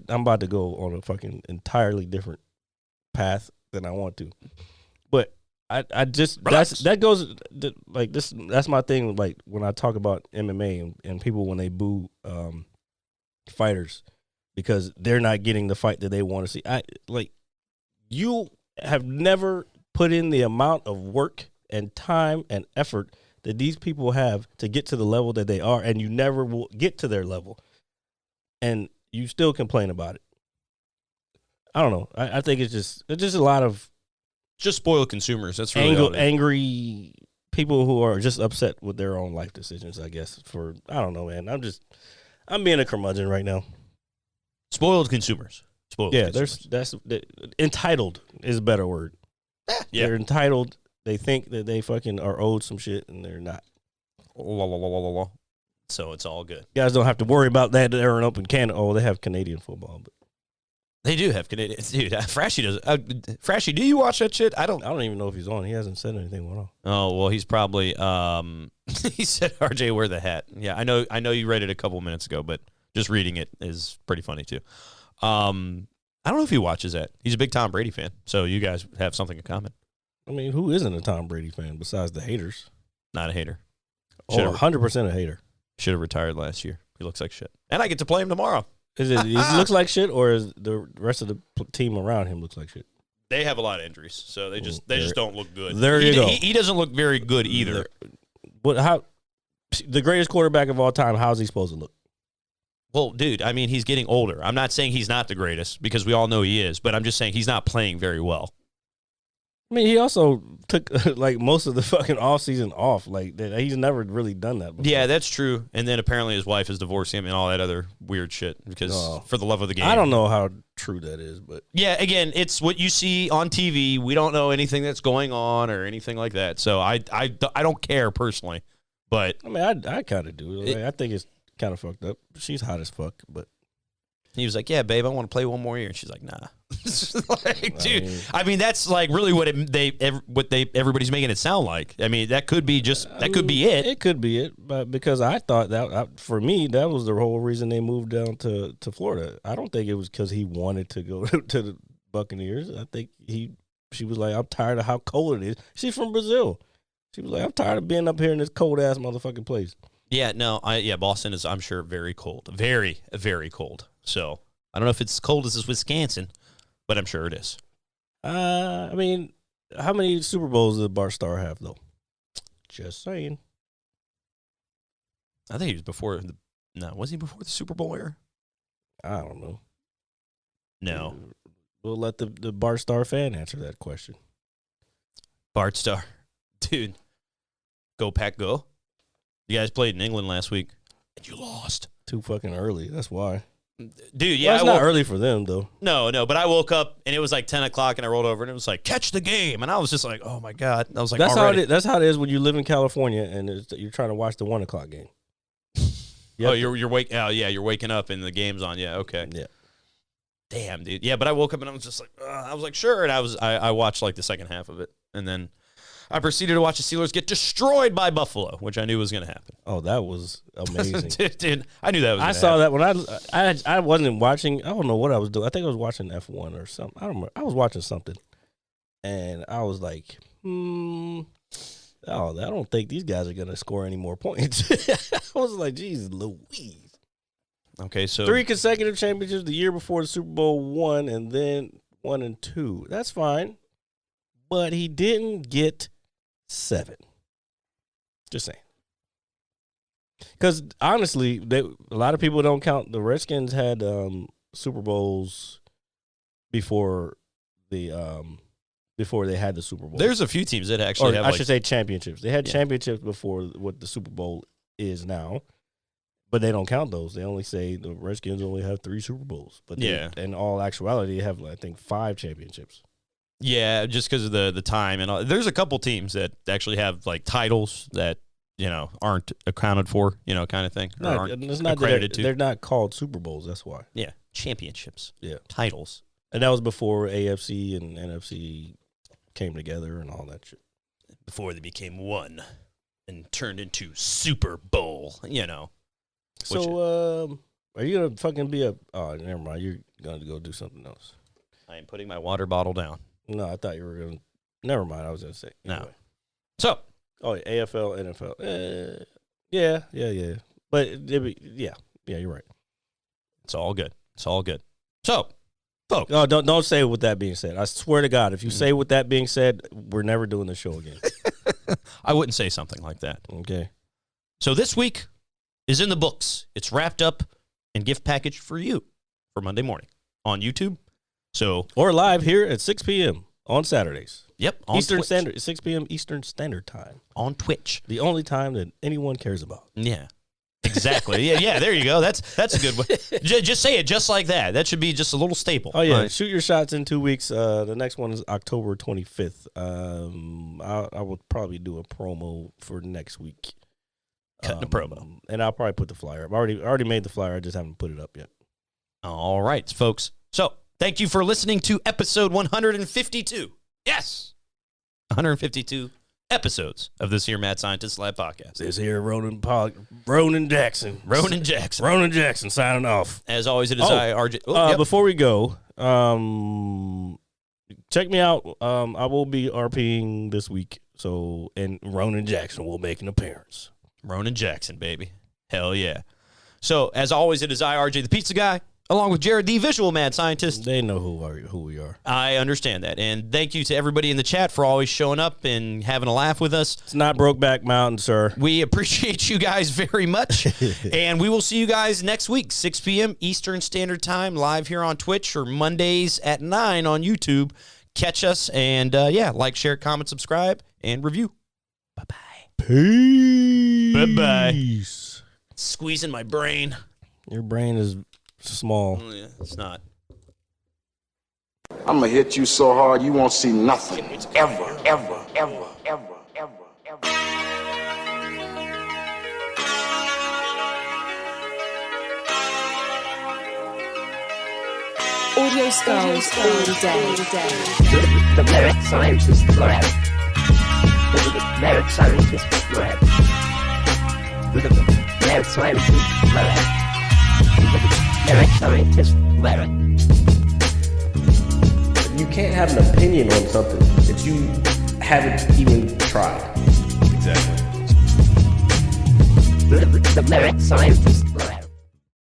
I'm about to go on a fucking entirely different path than I want to. But I just Relax. that goes like this. That's my thing. Like when I talk about MMA and people when they boo fighters because they're not getting the fight that they want to see. You have never put in the amount of work and time and effort that these people have to get to the level that they are, and you never will get to their level, and you still complain about it. I don't know. I think it's just a lot of Just spoiled consumers. That's really all it is. angry people who are just upset with their own life decisions. I guess I don't know, man. I'm being a curmudgeon right now. Spoiled consumers. Spoiled. Yeah, consumers. Entitled is a better word. Yeah. They're entitled. They think that they fucking are owed some shit, and they're not. So it's all good. You guys don't have to worry about that. They're an open Canada. Oh, they have Canadian football, but They do have Canadian. Dude, Frashy does. Frashy, do you watch that shit? I don't. I don't even know if he's on. He hasn't said anything at all. Oh, well, he's probably. He said, RJ, wear the hat. Yeah, I know you read it a couple minutes ago, but just reading it is pretty funny, too. I don't know if he watches that. He's a big Tom Brady fan, so you guys have something in common. I mean, who isn't a Tom Brady fan besides the haters? Not a hater. Oh, 100% a hater. Should have retired last year. He looks like shit. And I get to play him tomorrow. Is it he looks like shit, or is the rest of the team around him looks like shit? They have a lot of injuries, so they just don't look good. There you go. He doesn't look very good either. How the greatest quarterback of all time? How's he supposed to look? Well, dude, I mean, he's getting older. I'm not saying he's not the greatest because we all know he is, but I'm just saying he's not playing very well. I mean, he also took like most of the fucking offseason off. Like he's never really done that before. Yeah, that's true. And then apparently his wife is divorcing him and all that other weird shit because for the love of the game. I don't know how true that is, but yeah, again, it's what you see on TV. We don't know anything that's going on or anything like that. So I don't care personally, but I mean, I kind of do. Like, I think it's kind of fucked up. She's hot as fuck, but he was like, "Yeah, babe, I want to play one more year." And she's like, "Nah." Like, dude, I mean, that's like really what everybody's making it sound like. I mean, that could be it. It could be it, but because I thought that for me that was the whole reason they moved down to Florida. I don't think it was because he wanted to go to the Buccaneers. I think she was like, "I'm tired of how cold it is." She's from Brazil. She was like, "I'm tired of being up here in this cold ass motherfucking place." Yeah, no, Boston is, I'm sure, very cold, very, very cold. So I don't know if it's as cold as Wisconsin, but I'm sure it is. I mean, how many Super Bowls did Bart Starr have though? Just saying. I think he was before. Was he before the Super Bowl era? I don't know. No, we'll let the Bart Starr fan answer that question. Bart Starr, dude, go Pack, go! You guys played in England last week, and you lost. Too fucking early. That's why. Dude, yeah. Well, it's not early for them, though. No, but I woke up, and it was like 10 o'clock, and I rolled over, and it was like, catch the game. And I was just like, oh, my God. And I was like, that's how it is when you live in California, and you're trying to watch the 1 o'clock game. Oh, you're waking. Oh, yeah, you're waking up, and the game's on. Yeah, okay. Yeah. Damn, dude. Yeah, but I woke up, and I was just like, I was like, sure. And I watched like the second half of it, and then I proceeded to watch the Steelers get destroyed by Buffalo, which I knew was going to happen. Oh, that was amazing. Dude, I knew that was I saw that when I wasn't watching. I don't know what I was doing. I think I was watching F1 or something. I don't remember. I was watching something. And I was like, I don't think these guys are going to score any more points. I was like, geez, Louise. Okay, so 3 consecutive championships the year before the Super Bowl 1 and then 1 and 2. That's fine. But he didn't get 7. Just saying. Because honestly, a lot of people don't count. The Redskins had Super Bowls before they had the Super Bowl. there's a few teams that actually have. I should say championships. They had championships before what the Super Bowl is now, but they don't count those. They only say the Redskins only have 3 Super Bowls. But in all actuality, they have I think 5 championships. Yeah, just because of the time and all. There's a couple teams that actually have like titles that aren't accounted for, kind of thing. Or aren't it's not accredited to. They're not called Super Bowls. That's why. Yeah, championships. Yeah, titles. And that was before AFC and NFC came together and all that shit. Before they became one and turned into Super Bowl. So, are you gonna fucking be a? Oh, never mind. You're gonna go do something else. I am putting my water bottle down. No, I thought you were gonna Never mind. I was gonna say No. So, oh, AFL, NFL. Yeah. But yeah, you're right. it's all good. It's all good. So, folks. No, don't say with that being said. I swear to God, if you say with that being said, we're never doing the show again. I wouldn't say something like that. Okay. So this week is in the books. It's wrapped up and gift package for you for Monday morning on YouTube. So Or live here at 6 p.m. on Saturdays. Yep. On Eastern Twitch. Standard, 6 p.m. Eastern Standard Time. On Twitch. The only time that anyone cares about. Yeah. Exactly. Yeah, there you go. That's a good one. Just say it just like that. That should be just a little staple. Oh, yeah. Right. Shoot your shots in 2 weeks. The next one is October 25th. I will probably do a promo for next week. Cutting a promo. And I'll probably put the flyer up. I already made the flyer. I just haven't put it up yet. All right, folks. So thank you for listening to episode 152. Yes. 152 episodes of this here Mad Scientist Lab podcast. This here Ronin Jackson. Ronin Jackson. Ronin Jackson signing off. As always, it is RJ. Yep. Before we go, check me out. I will be RPing this week. And Ronin Jackson will make an appearance. Ronin Jackson, baby. Hell yeah. So, as always, it is RJ, the pizza guy, along with Jared, the visual mad scientist. They know who we are. I understand that. And thank you to everybody in the chat for always showing up and having a laugh with us. It's not Brokeback Mountain, sir. We appreciate you guys very much. And we will see you guys next week, 6 p.m. Eastern Standard Time, live here on Twitch, or Mondays at 9 on YouTube. Catch us and, like, share, comment, subscribe, and review. Bye-bye. Peace. Bye-bye. Squeezing my brain. Your brain is small. Yeah, it's not. I'm gonna hit you so hard you won't see nothing. Ever, ever, ever, ever, ever, ever. Audio skulls all day. The merit scientist lab. The merit scientist lab. The merit scientist lab. The merit scientist lab. You can't have an opinion on something that you haven't even tried. Exactly. The merit scientist